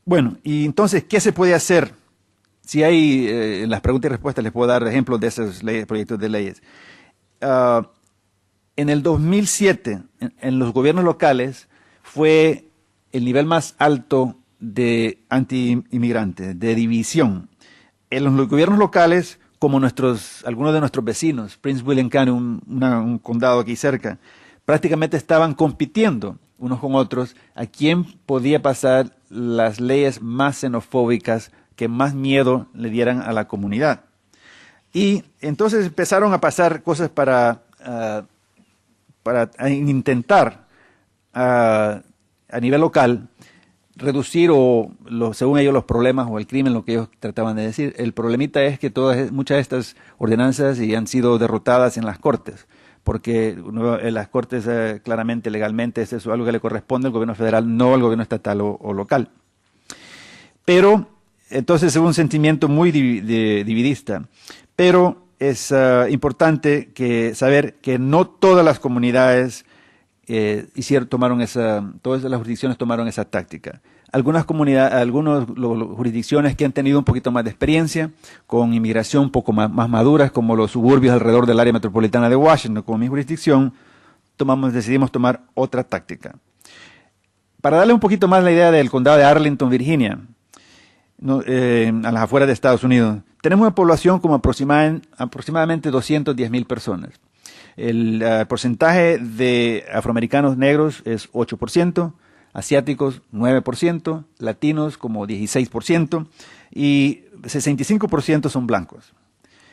Bueno, y entonces, ¿qué se puede hacer? Si hay, en las preguntas y respuestas les puedo dar ejemplos de esos proyectos de leyes. En el 2007, en los gobiernos locales, fue el nivel más alto de anti-inmigrantes, de división. En los gobiernos locales, como algunos de nuestros vecinos, Prince William County, un condado aquí cerca, prácticamente estaban compitiendo unos con otros a quién podía pasar las leyes más xenofóbicas que más miedo le dieran a la comunidad. Y entonces empezaron a pasar cosas para intentar a nivel local reducir según ellos los problemas o el crimen, lo que ellos trataban de decir. El problemita es que muchas de estas ordenanzas han sido derrotadas en las cortes, porque en las cortes claramente, legalmente, es eso algo que le corresponde al gobierno federal, no al gobierno estatal o local. Pero entonces es un sentimiento muy dividista, pero es importante saber que no todas las comunidades todas las jurisdicciones tomaron esa táctica. Algunas jurisdicciones que han tenido un poquito más de experiencia, con inmigración un poco más maduras, como los suburbios alrededor del área metropolitana de Washington, como mi jurisdicción, decidimos tomar otra táctica. Para darle un poquito más la idea del condado de Arlington, Virginia, a las afueras de Estados Unidos, tenemos una población como aproximadamente 210,000 personas. El porcentaje de afroamericanos negros es 8%, asiáticos 9%, latinos como 16% y 65% son blancos.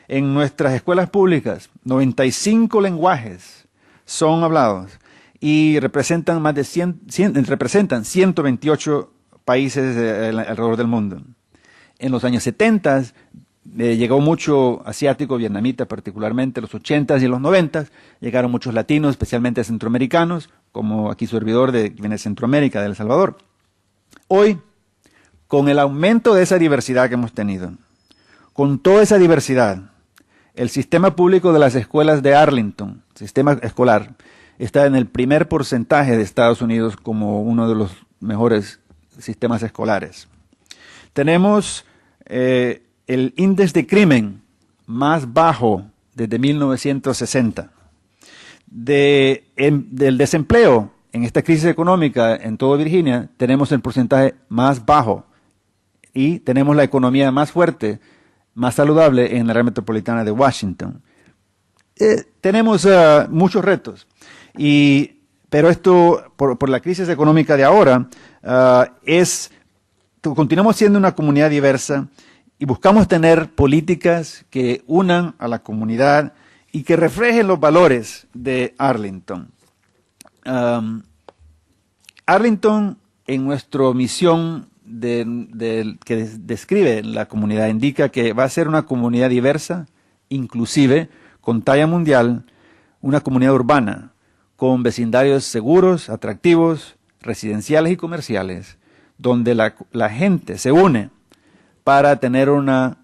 En nuestras escuelas públicas, 95 lenguajes son hablados y representan representan 128 países alrededor del mundo. En los años 70 llegó mucho asiático, vietnamita particularmente, los 80s y los 90s, llegaron muchos latinos, especialmente centroamericanos, como aquí su servidor que viene de Centroamérica, de El Salvador. Hoy, con el aumento de esa diversidad que hemos tenido, con toda esa diversidad, el sistema público de las escuelas de Arlington, sistema escolar, está en el primer porcentaje de Estados Unidos como uno de los mejores sistemas escolares. Tenemos el índice de crimen más bajo desde 1960. Del desempleo en esta crisis económica en toda Virginia, tenemos el porcentaje más bajo y tenemos la economía más fuerte, más saludable en la área metropolitana de Washington. Tenemos muchos retos, pero esto, por la crisis económica de ahora, continuamos siendo una comunidad diversa y buscamos tener políticas que unan a la comunidad y que reflejen los valores de Arlington. Arlington, en nuestra misión que describe la comunidad, indica que va a ser una comunidad diversa, inclusive, con talla mundial, una comunidad urbana, con vecindarios seguros, atractivos, residenciales y comerciales, donde la gente se une para tener una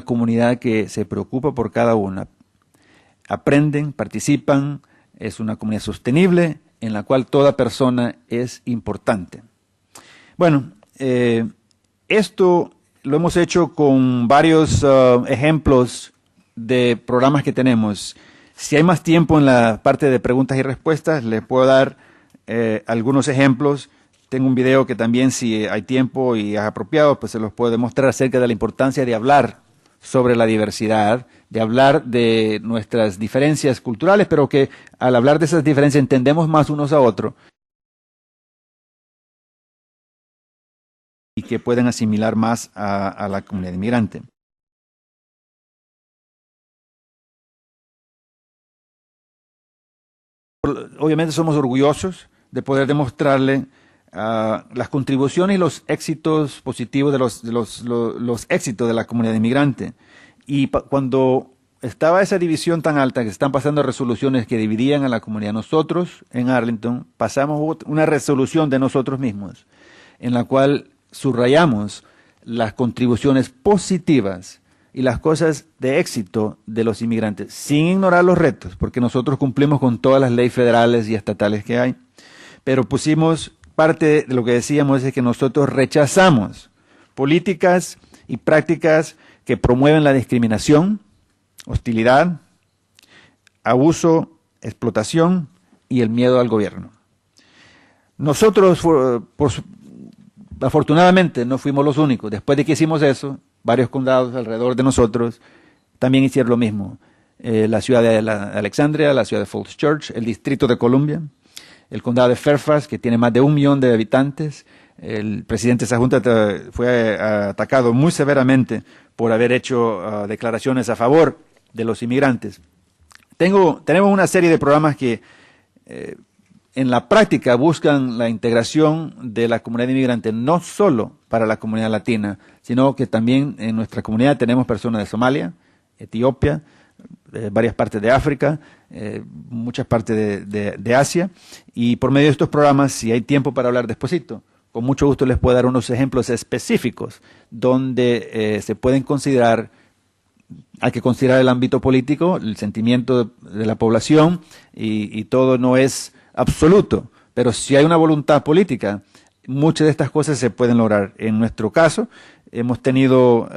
comunidad que se preocupa por cada una. Aprenden, participan, es una comunidad sostenible en la cual toda persona es importante. Bueno, esto lo hemos hecho con varios ejemplos de programas que tenemos. Si hay más tiempo en la parte de preguntas y respuestas, les puedo dar algunos ejemplos. Tengo un video que también, si hay tiempo y es apropiado, pues se los puedo demostrar acerca de la importancia de hablar sobre la diversidad, de hablar de nuestras diferencias culturales, pero que al hablar de esas diferencias entendemos más unos a otros y que pueden asimilar más a la comunidad inmigrante. Obviamente somos orgullosos de poder demostrarle las contribuciones y los éxitos positivos de los éxitos de la comunidad inmigrante. Y cuando estaba esa división tan alta, que están pasando resoluciones que dividían a la comunidad, nosotros en Arlington pasamos una resolución de nosotros mismos, en la cual subrayamos las contribuciones positivas y las cosas de éxito de los inmigrantes, sin ignorar los retos, porque nosotros cumplimos con todas las leyes federales y estatales que hay, pero pusimos parte de lo que decíamos es que nosotros rechazamos políticas y prácticas que promueven la discriminación, hostilidad, abuso, explotación y el miedo al gobierno. Nosotros, afortunadamente, no fuimos los únicos. Después de que hicimos eso, varios condados alrededor de nosotros también hicieron lo mismo. La ciudad de Alexandria, la ciudad de Falls Church, el distrito de Columbia, el condado de Fairfax, que tiene más de 1 millón de habitantes. El presidente de esa junta fue atacado muy severamente por haber hecho declaraciones a favor de los inmigrantes. Tenemos una serie de programas que en la práctica buscan la integración de la comunidad inmigrante, no solo para la comunidad latina, sino que también en nuestra comunidad tenemos personas de Somalia, Etiopía, varias partes de África, muchas partes de Asia, y por medio de estos programas, si hay tiempo para hablar despuesito, con mucho gusto les puedo dar unos ejemplos específicos donde se pueden considerar. Hay que considerar el ámbito político, el sentimiento de la población y todo no es absoluto, pero si hay una voluntad política, muchas de estas cosas se pueden lograr. En nuestro caso, hemos tenido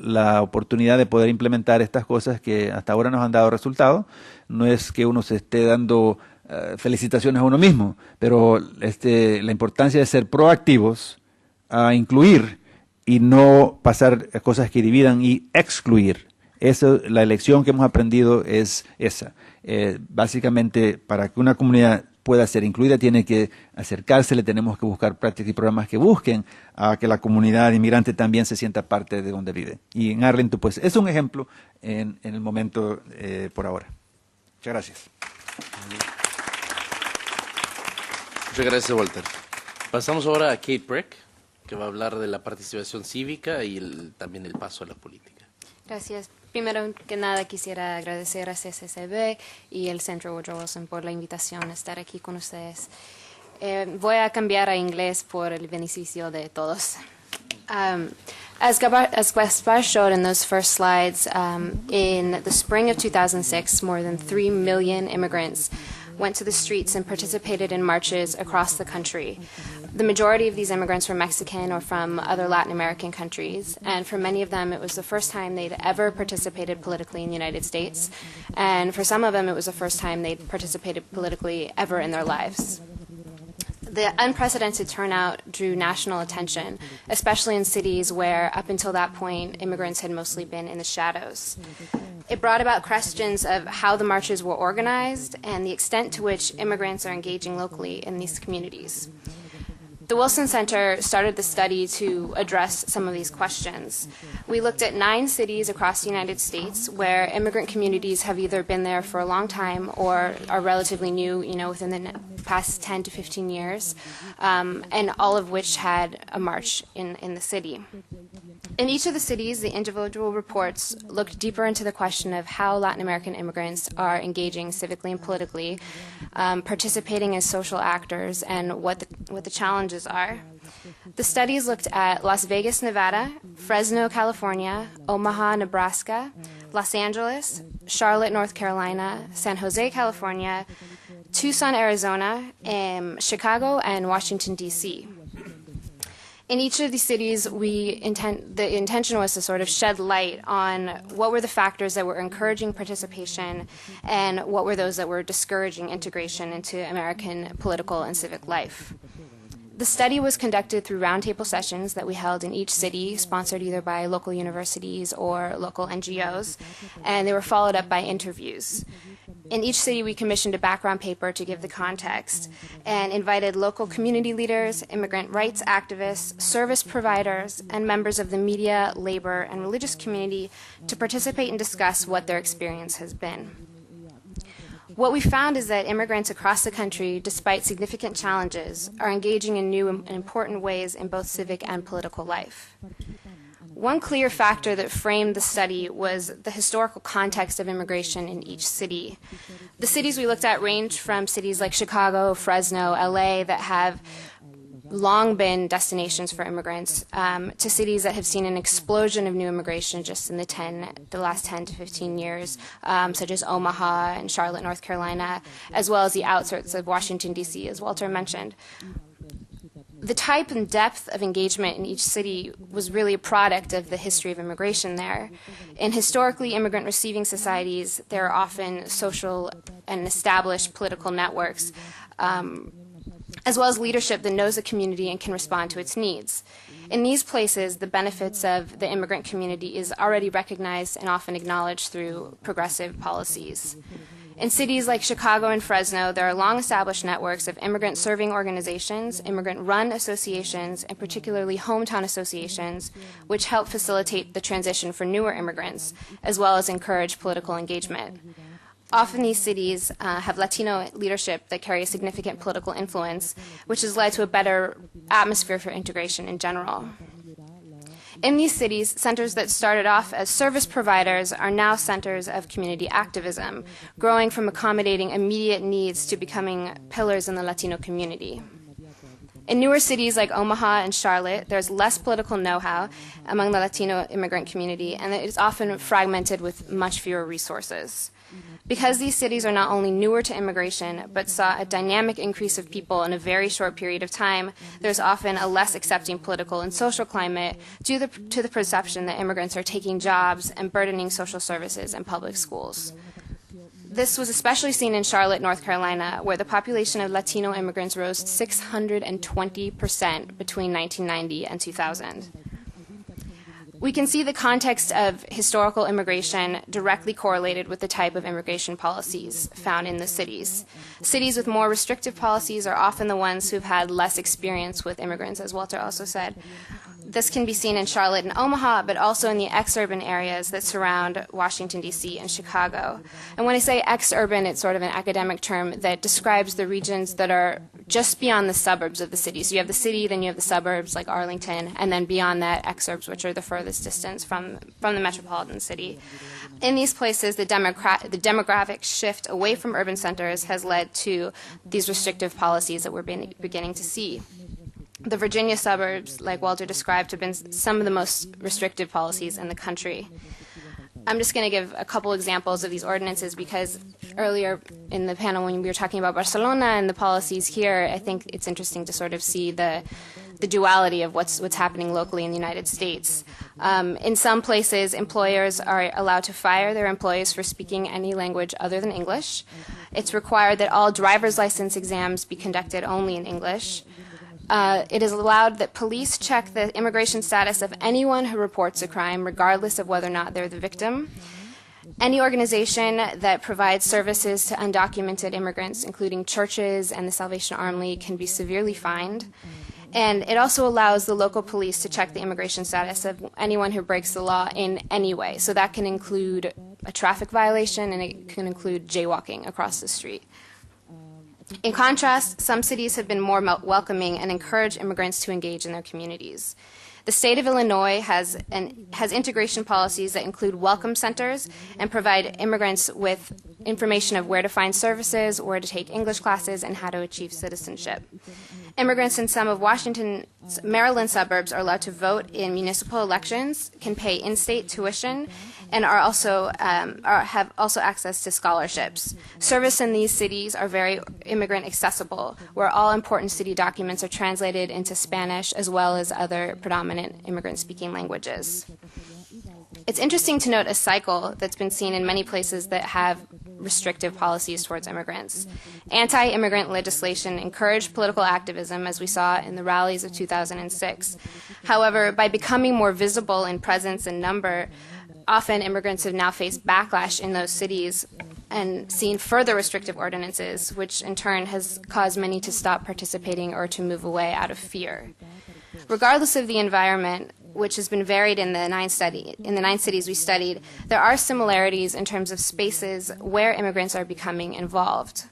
la oportunidad de poder implementar estas cosas que hasta ahora nos han dado resultados. No es que uno se esté dando felicitaciones a uno mismo, pero la importancia de ser proactivos, a incluir y no pasar a cosas que dividan y excluir. Eso, la lección que hemos aprendido es esa. Básicamente, para que una comunidad pueda ser incluida, tiene que acercarse, le tenemos que buscar prácticas y programas que busquen a que la comunidad inmigrante también se sienta parte de donde vive. Y en Arlington, pues, es un ejemplo en el momento por ahora. Muchas gracias. Muchas gracias, Walter. Pasamos ahora a Kate Breck, que va a hablar de la participación cívica y también el paso a la política. Gracias. Primero que nada quisiera agradecer a CCCB y el Centro Woodrow Wilson por la invitación a estar aquí con ustedes. Voy a cambiar a inglés por el beneficio de todos. As Gaspar showed in those first slides, in the spring of 2006, more than 3 million immigrants went to the streets and participated in marches across the country. The majority of these immigrants were Mexican or from other Latin American countries, and for many of them it was the first time they'd ever participated politically in the United States, and for some of them it was the first time they'd participated politically ever in their lives. The unprecedented turnout drew national attention, especially in cities where, up until that point, immigrants had mostly been in the shadows. It brought about questions of how the marches were organized and the extent to which immigrants are engaging locally in these communities. The Wilson Center started the study to address some of these questions. We looked at 9 cities across the United States where immigrant communities have either been there for a long time or are relatively new, within the past 10 to 15 years, and all of which had a march in the city. In each of the cities, the individual reports looked deeper into the question of how Latin American immigrants are engaging civically and politically, participating as social actors, and what the challenges are. The studies looked at Las Vegas, Nevada, Fresno, California, Omaha, Nebraska, Los Angeles, Charlotte, North Carolina, San Jose, California, Tucson, Arizona, Chicago, and Washington, D.C. In each of these cities, the intention was to sort of shed light on what were the factors that were encouraging participation and what were those that were discouraging integration into American political and civic life. The study was conducted through roundtable sessions that we held in each city, sponsored either by local universities or local NGOs, and they were followed up by interviews. In each city, we commissioned a background paper to give the context and invited local community leaders, immigrant rights activists, service providers, and members of the media, labor, and religious community to participate and discuss what their experience has been. What we found is that immigrants across the country, despite significant challenges, are engaging in new and important ways in both civic and political life. One clear factor that framed the study was the historical context of immigration in each city. The cities we looked at ranged from cities like Chicago, Fresno, LA that have long been destinations for immigrants to cities that have seen an explosion of new immigration just in the last 10 to 15 years, such as Omaha and Charlotte, North Carolina, as well as the outskirts of Washington, D.C., as Walter mentioned. the type and depth of engagement in each city was really a product of the history of immigration there. In historically immigrant-receiving societies, there are often social and established political networks, as well as leadership that knows the community and can respond to its needs. In these places, the benefits of the immigrant community is already recognized and often acknowledged through progressive policies. In cities like Chicago and Fresno, there are long-established networks of immigrant-serving organizations, immigrant-run associations, and particularly hometown associations, which help facilitate the transition for newer immigrants, as well as encourage political engagement. Often these cities have Latino leadership that carry a significant political influence, which has led to a better atmosphere for integration in general. In these cities, centers that started off as service providers are now centers of community activism, growing from accommodating immediate needs to becoming pillars in the Latino community. In newer cities like Omaha and Charlotte, there's less political know-how among the Latino immigrant community, and it is often fragmented with much fewer resources. Because these cities are not only newer to immigration, but saw a dynamic increase of people in a very short period of time, there's often a less accepting political and social climate due to the perception that immigrants are taking jobs and burdening social services and public schools. This was especially seen in Charlotte, North Carolina, where the population of Latino immigrants rose 620% between 1990 and 2000. We can see the context of historical immigration directly correlated with the type of immigration policies found in the cities. Cities with more restrictive policies are often the ones who've had less experience with immigrants, as Walter also said. This can be seen in Charlotte and Omaha, but also in the ex-urban areas that surround Washington, D.C. and Chicago. And when I say ex-urban, it's sort of an academic term that describes the regions that are just beyond the suburbs of the city. So you have the city, then you have the suburbs like Arlington, and then beyond that, exurbs, which are the furthest distance from the metropolitan city. In these places, the demographic shift away from urban centers has led to these restrictive policies that we're beginning to see. The Virginia suburbs, like Walter described, have been some of the most restrictive policies in the country. I'm just going to give a couple examples of these ordinances because earlier in the panel when we were talking about Barcelona and the policies here, I think it's interesting to sort of see the duality of what's happening locally in the United States. In some places, employers are allowed to fire their employees for speaking any language other than English. It's required that all driver's license exams be conducted only in English. It is allowed that police check the immigration status of anyone who reports a crime, regardless of whether or not they're the victim. Any organization that provides services to undocumented immigrants, including churches and the Salvation Army, can be severely fined. And it also allows the local police to check the immigration status of anyone who breaks the law in any way. So that can include a traffic violation, and it can include jaywalking across the street. In contrast, some cities have been more welcoming and encourage immigrants to engage in their communities. The state of Illinois has integration policies that include welcome centers and provide immigrants with information of where to find services, where to take English classes, and how to achieve citizenship. Immigrants in some of Washington's Maryland suburbs are allowed to vote in municipal elections, can pay in-state tuition, and are also have also access to scholarships. Service in these cities are very immigrant accessible, where all important city documents are translated into Spanish as well as other predominant immigrant-speaking languages. It's interesting to note a cycle that's been seen in many places that have restrictive policies towards immigrants. Anti-immigrant legislation encouraged political activism, as we saw in the rallies of 2006. However, by becoming more visible in presence and number, often immigrants have now faced backlash in those cities and seen further restrictive ordinances, which in turn has caused many to stop participating or to move away out of fear. Regardless of the environment, which has been varied in the 9 cities we studied, there are similarities in terms of spaces where immigrants are becoming involved.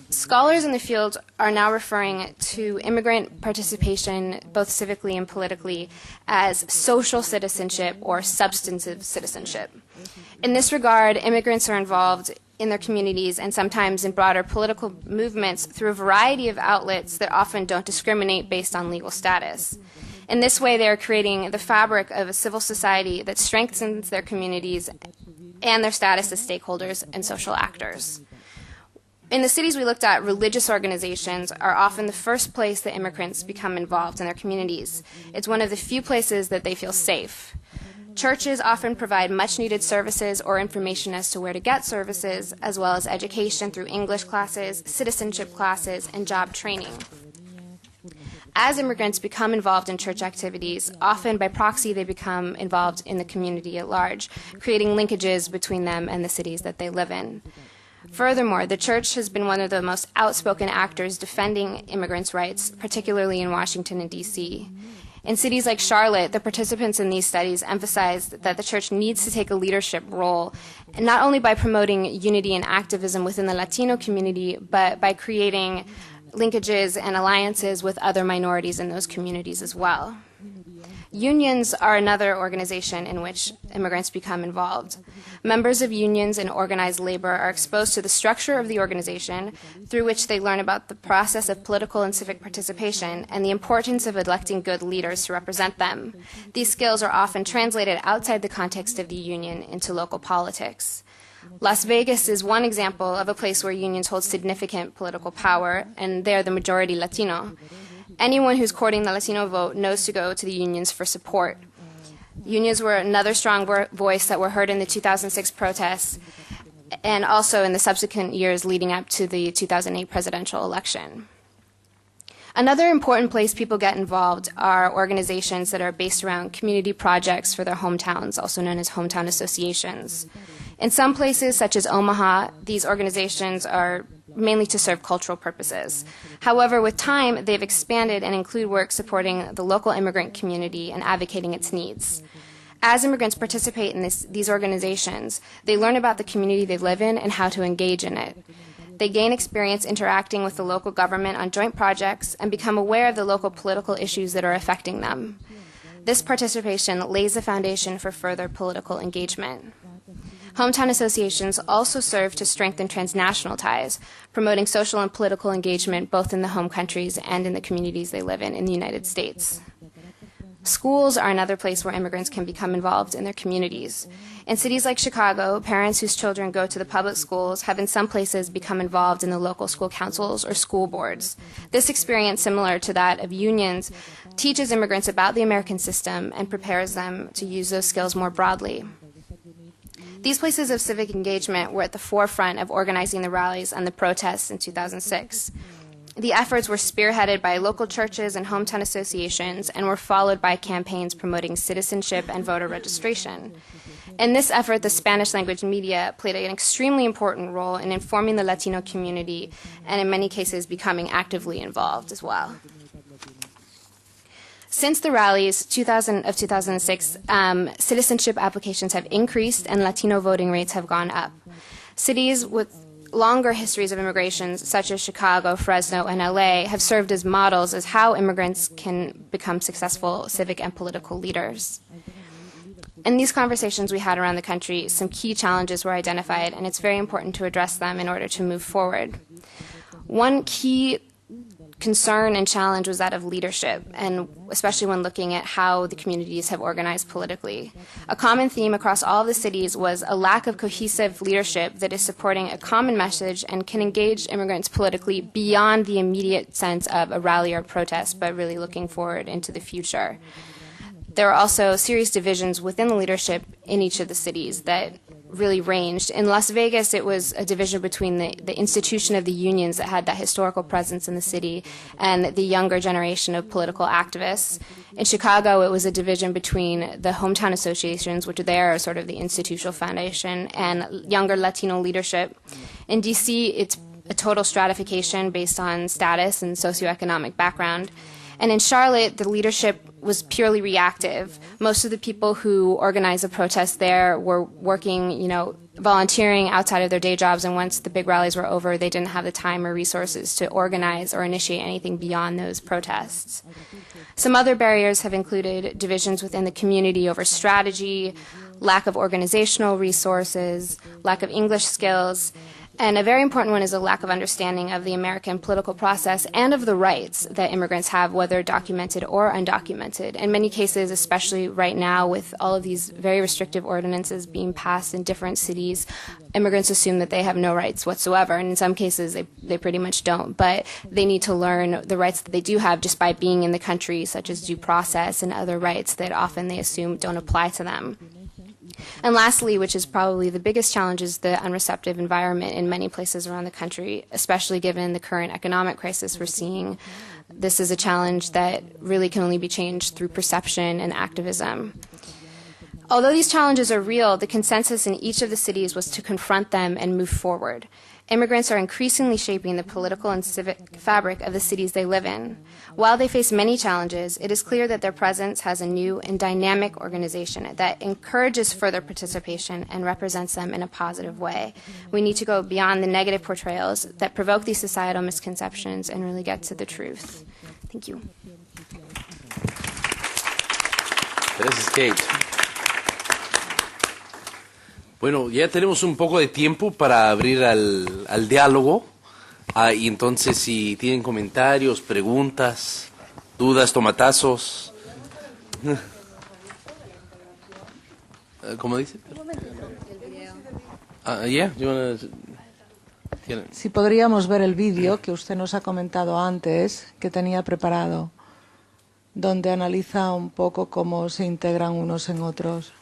Scholars in the field are now referring to immigrant participation, both civically and politically, as social citizenship or substantive citizenship. In this regard, immigrants are involved in their communities and sometimes in broader political movements through a variety of outlets that often don't discriminate based on legal status. In this way, they are creating the fabric of a civil society that strengthens their communities and their status as stakeholders and social actors. In the cities we looked at, religious organizations are often the first place that immigrants become involved in their communities. It's one of the few places that they feel safe. Churches often provide much-needed services or information as to where to get services, as well as education through English classes, citizenship classes, and job training. As immigrants become involved in church activities, often by proxy they become involved in the community at large, creating linkages between them and the cities that they live in. Furthermore, the church has been one of the most outspoken actors defending immigrants' rights, particularly in Washington and D.C. In cities like Charlotte, the participants in these studies emphasized that the church needs to take a leadership role, not only by promoting unity and activism within the Latino community, but by creating linkages and alliances with other minorities in those communities as well. Unions are another organization in which immigrants become involved. Members of unions and organized labor are exposed to the structure of the organization, through which they learn about the process of political and civic participation and the importance of electing good leaders to represent them. These skills are often translated outside the context of the union into local politics. Las Vegas is one example of a place where unions hold significant political power, and they're the majority Latino. Anyone who's courting the Latino vote knows to go to the unions for support. Unions were another strong voice that were heard in the 2006 protests and also in the subsequent years leading up to the 2008 presidential election. Another important place people get involved are organizations that are based around community projects for their hometowns, also known as hometown associations. In some places, such as Omaha, these organizations are mainly to serve cultural purposes. However, with time, they've expanded and include work supporting the local immigrant community and advocating its needs. As immigrants participate in these organizations, they learn about the community they live in and how to engage in it. They gain experience interacting with the local government on joint projects and become aware of the local political issues that are affecting them. This participation lays the foundation for further political engagement. Hometown associations also serve to strengthen transnational ties, promoting social and political engagement both in the home countries and in the communities they live in the United States. Schools are another place where immigrants can become involved in their communities. In cities like Chicago, parents whose children go to the public schools have in some places become involved in the local school councils or school boards. This experience, similar to that of unions, teaches immigrants about the American system and prepares them to use those skills more broadly. These places of civic engagement were at the forefront of organizing the rallies and the protests in 2006. The efforts were spearheaded by local churches and hometown associations and were followed by campaigns promoting citizenship and voter registration. In this effort, the Spanish language media played an extremely important role in informing the Latino community and in many cases becoming actively involved as well. Since the rallies of 2006, citizenship applications have increased and Latino voting rates have gone up. Cities with longer histories of immigrations, such as Chicago, Fresno, and LA, have served as models as how immigrants can become successful civic and political leaders. In these conversations we had around the country, some key challenges were identified, and it's very important to address them in order to move forward. One key concern and challenge was that of leadership, and especially when looking at how the communities have organized politically. A common theme across all of the cities was a lack of cohesive leadership that is supporting a common message and can engage immigrants politically beyond the immediate sense of a rally or protest, but really looking forward into the future. There are also serious divisions within the leadership in each of the cities that really ranged. In Las Vegas, it was a division between the institution of the unions that had that historical presence in the city and the younger generation of political activists. In Chicago, it was a division between the hometown associations, which there are sort of the institutional foundation, and younger Latino leadership. In D.C., it's a total stratification based on status and socioeconomic background. And in Charlotte, the leadership was purely reactive. Most of the people who organized the protest there were working, volunteering outside of their day jobs, and once the big rallies were over, they didn't have the time or resources to organize or initiate anything beyond those protests. Some other barriers have included divisions within the community over strategy, lack of organizational resources, lack of English skills, And a very important one is a lack of understanding of the American political process and of the rights that immigrants have, whether documented or undocumented. In many cases, especially right now with all of these very restrictive ordinances being passed in different cities, immigrants assume that they have no rights whatsoever, and in some cases they pretty much don't. But they need to learn the rights that they do have just by being in the country, such as due process and other rights that often they assume don't apply to them. And lastly, which is probably the biggest challenge, is the unreceptive environment in many places around the country, especially given the current economic crisis we're seeing. This is a challenge that really can only be changed through perception and activism. Although these challenges are real, the consensus in each of the cities was to confront them and move forward. Immigrants are increasingly shaping the political and civic fabric of the cities they live in. While they face many challenges, it is clear that their presence has a new and dynamic organization that encourages further participation and represents them in a positive way. We need to go beyond the negative portrayals that provoke these societal misconceptions and really get to the truth. Thank you. Gracias, Kate. Bueno, ya tenemos un poco de tiempo para abrir al diálogo. Y entonces, si tienen comentarios, preguntas, dudas, tomatazos. ¿Cómo dice? Si podríamos ver el vídeo que usted nos ha comentado antes, que tenía preparado, donde analiza un poco cómo se integran unos en otros.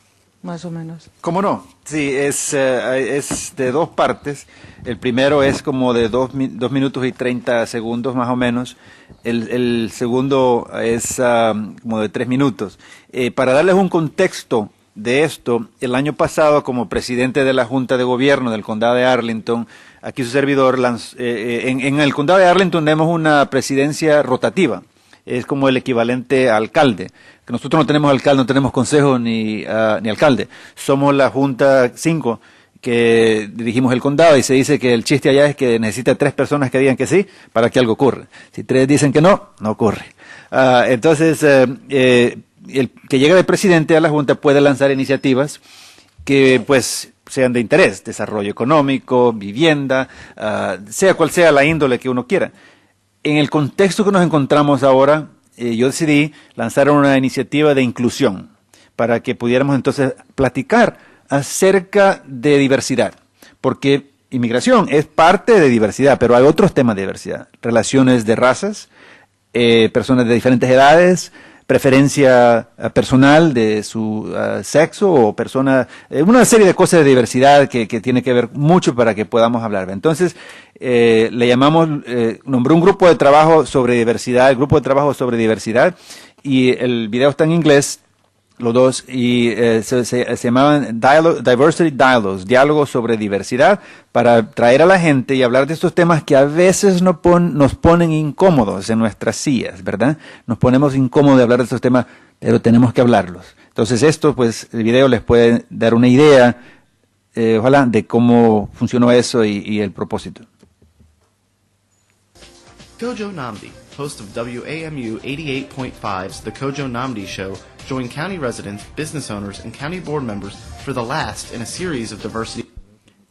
Más o menos. ¿Cómo no? Sí, es de dos partes. El primero es como de 2 minutos y 30 segundos más o menos. El segundo es como de 3 minutos. Para darles un contexto de esto, el año pasado, como presidente de la Junta de Gobierno del Condado de Arlington, aquí su servidor, en el Condado de Arlington tenemos una presidencia rotativa. Es como el equivalente a alcalde. Que nosotros no tenemos alcalde, no tenemos consejo ni alcalde. Somos la Junta 5 que dirigimos el condado, y se dice que el chiste allá es que necesita 3 personas que digan que sí para que algo ocurra. Si 3 dicen que no, no ocurre. Entonces, el que llega de presidente a la Junta puede lanzar iniciativas que pues sean de interés, desarrollo económico, vivienda, sea cual sea la índole que uno quiera. En el contexto que nos encontramos ahora, yo decidí lanzar una iniciativa de inclusión para que pudiéramos entonces platicar acerca de diversidad, porque inmigración es parte de diversidad, pero hay otros temas de diversidad, relaciones de razas, personas de diferentes edades, preferencia personal de su sexo o persona, una serie de cosas de diversidad que tiene que ver mucho para que podamos hablar. Entonces, le llamamos, nombré un grupo de trabajo sobre diversidad, el grupo de trabajo sobre diversidad, y el video está en inglés, los dos, y se llamaban Diversity Dialogues, diálogos sobre diversidad, para traer a la gente y hablar de estos temas que a veces nos ponen incómodos en nuestras sillas, ¿verdad? Nos ponemos incómodos de hablar de estos temas, pero tenemos que hablarlos. Entonces esto, pues, el video les puede dar una idea, ojalá, de cómo funcionó eso y el propósito. Kojo Nnamdi, host of WAMU 88.5's The Kojo Nnamdi Show, joined county residents, business owners, and county board members for the last in a series of diversity.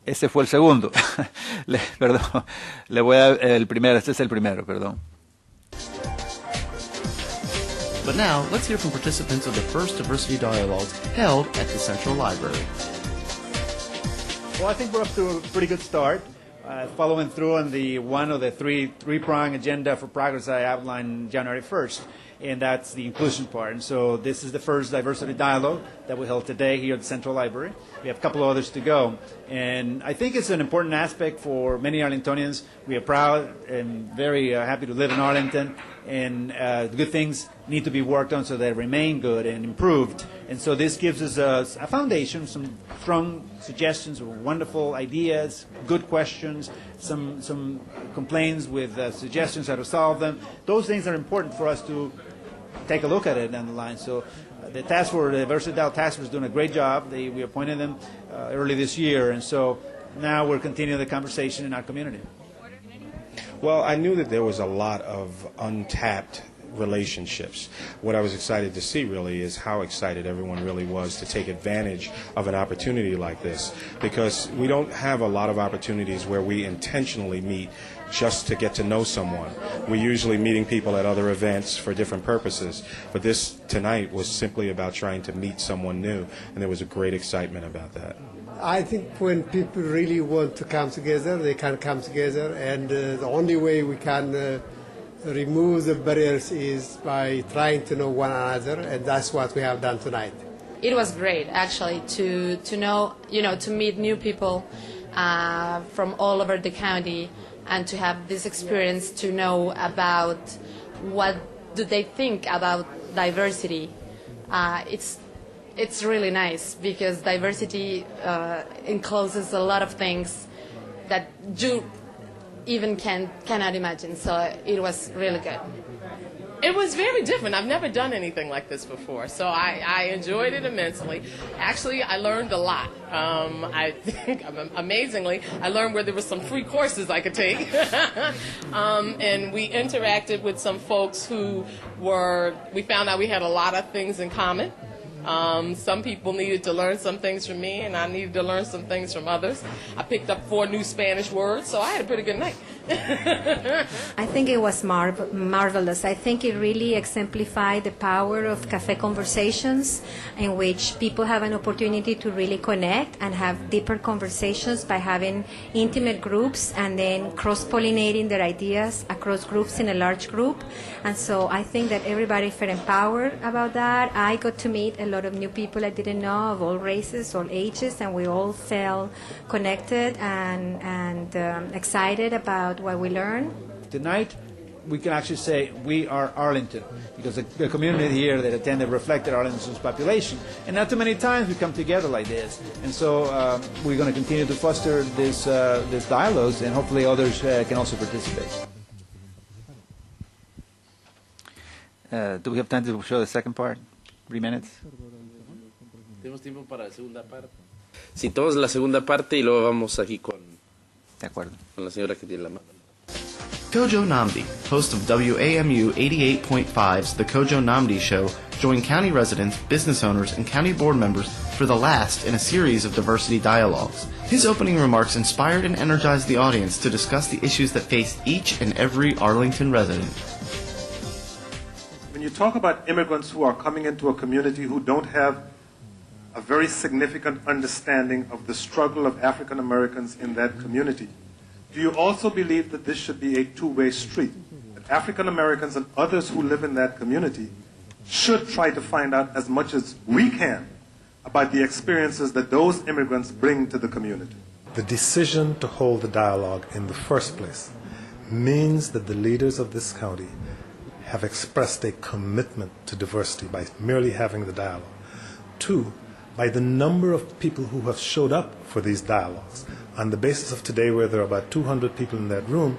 Ese fue el segundo. Perdón, le voy a el primero. Este es el primero, perdón. But now, let's hear from participants of the first diversity dialogues held at the Central Library. Well, I think we're up to a pretty good start. Following through on the one of the three-prong agenda for progress I outlined January 1st, and that's the inclusion part. And so this is the first diversity dialogue that we held today here at the Central Library. We have a couple of others to go. And I think it's an important aspect for many Arlingtonians. We are proud and very happy to live in Arlington, and good things need to be worked on so they remain good and improved. And so this gives us a foundation, some strong suggestions, wonderful ideas, good questions, some complaints with suggestions how to solve them. Those things are important for us to take a look at it down the line. So the task force, the Diversity Dialogue Task Force, is doing a great job. We appointed them early this year, and so now we're continuing the conversation in our community. Well, I knew that there was a lot of untapped relationships. What I was excited to see really is how excited everyone really was to take advantage of an opportunity like this, because we don't have a lot of opportunities where we intentionally meet just to get to know someone. We're usually meeting people at other events for different purposes, but this tonight was simply about trying to meet someone new, and there was a great excitement about that. I think when people really want to come together, they can come together, and the only way we can remove the barriers is by trying to know one another, and that's what we have done tonight. It was great, actually, to know, to meet new people from all over the county, and to have this experience to know about what do they think about diversity. It's really nice because diversity encloses a lot of things that you even cannot imagine. So it was really good. It was very different. I've never done anything like this before, so I enjoyed it immensely. Actually, I learned a lot. I think, amazingly, I learned where there were some free courses I could take. And we interacted with some folks who we found out we had a lot of things in common. Some people needed to learn some things from me, and I needed to learn some things from others. I picked up 4 new Spanish words, so I had a pretty good night. I think it was marvelous. I think it really exemplified the power of cafe conversations, in which people have an opportunity to really connect and have deeper conversations by having intimate groups and then cross-pollinating their ideas across groups in a large group. And so I think that everybody felt empowered about that. I got to meet a lot of new people I didn't know, of all races, all ages, and we all felt connected and excited about what we learned. Tonight, we can actually say we are Arlington, because the community here that attended reflected Arlington's population. And not too many times we come together like this. And so we're going to continue to foster this dialogues, and hopefully others can also participate. Do we have time to show the second part? 3 minutes? Tenemos tiempo para la segunda parte. Sí, tomamos la segunda parte y luego vamos aquí con la señora que tiene la mano. Kojo Nnamdi, host of WAMU 88.5's The Kojo Nnamdi Show, joined county residents, business owners, and county board members for the last in a series of diversity dialogues. His opening remarks inspired and energized the audience to discuss the issues that face each and every Arlington resident. When you talk about immigrants who are coming into a community who don't have a very significant understanding of the struggle of African Americans in that community, do you also believe that this should be a two-way street? That African Americans and others who live in that community should try to find out as much as we can about the experiences that those immigrants bring to the community? The decision to hold the dialogue in the first place means that the leaders of this county have expressed a commitment to diversity by merely having the dialogue. 2, by the number of people who have showed up for these dialogues. On the basis of today, where there are about 200 people in that room,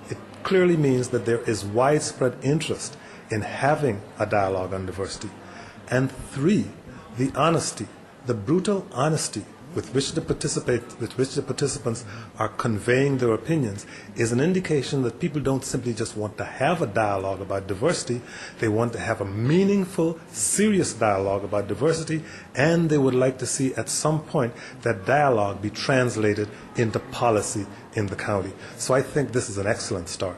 it clearly means that there is widespread interest in having a dialogue on diversity. And 3, the honesty, the brutal honesty with which the participants are conveying their opinions is an indication that people don't simply just want to have a dialogue about diversity, they want to have a meaningful, serious dialogue about diversity, and they would like to see at some point that dialogue be translated into policy in the county. So I think this is an excellent start.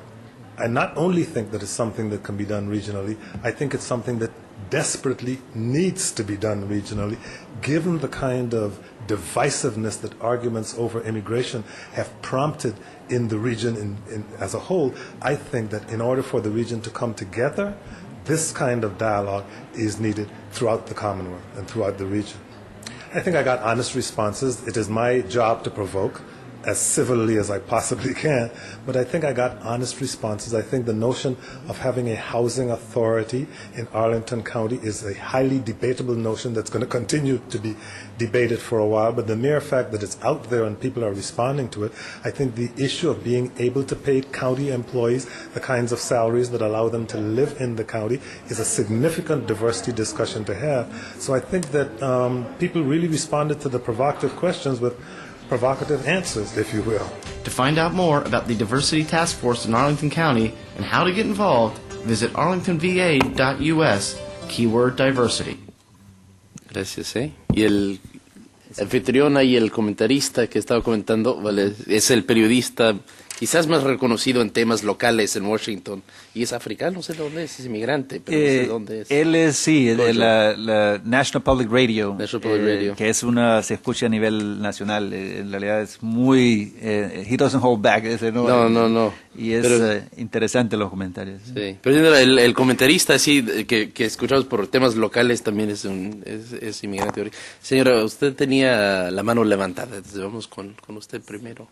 I not only think that it's something that can be done regionally, I think it's something that desperately needs to be done regionally, given the kind of divisiveness that arguments over immigration have prompted in the region as a whole. I think that in order for the region to come together, this kind of dialogue is needed throughout the Commonwealth and throughout the region. I think I got honest responses. It is my job to provoke as civilly as I possibly can, but I think I got honest responses. I think the notion of having a housing authority in Arlington County is a highly debatable notion that's going to continue to be debated for a while, but the mere fact that it's out there and people are responding to it, I think the issue of being able to pay county employees the kinds of salaries that allow them to live in the county is a significant diversity discussion to have. So I think that people really responded to the provocative questions with provocative answers, if you will. To find out more about the Diversity Task Force in Arlington County and how to get involved, visit arlingtonva.us, keyword diversity. Gracias, Y el anfitrión y el comentarista que estaba comentando, vale, es el periodista quizás más reconocido en temas locales en Washington, y es africano, no sé de dónde es inmigrante, pero no sé dónde es. Él es, sí, de la National Public Radio, que es se escucha a nivel nacional. En realidad es muy, he doesn't hold back, No. Y es interesante los comentarios. Sí, pero el comentarista así que escuchamos por temas locales también es inmigrante. Señora, usted tenía la mano levantada, entonces vamos con usted primero.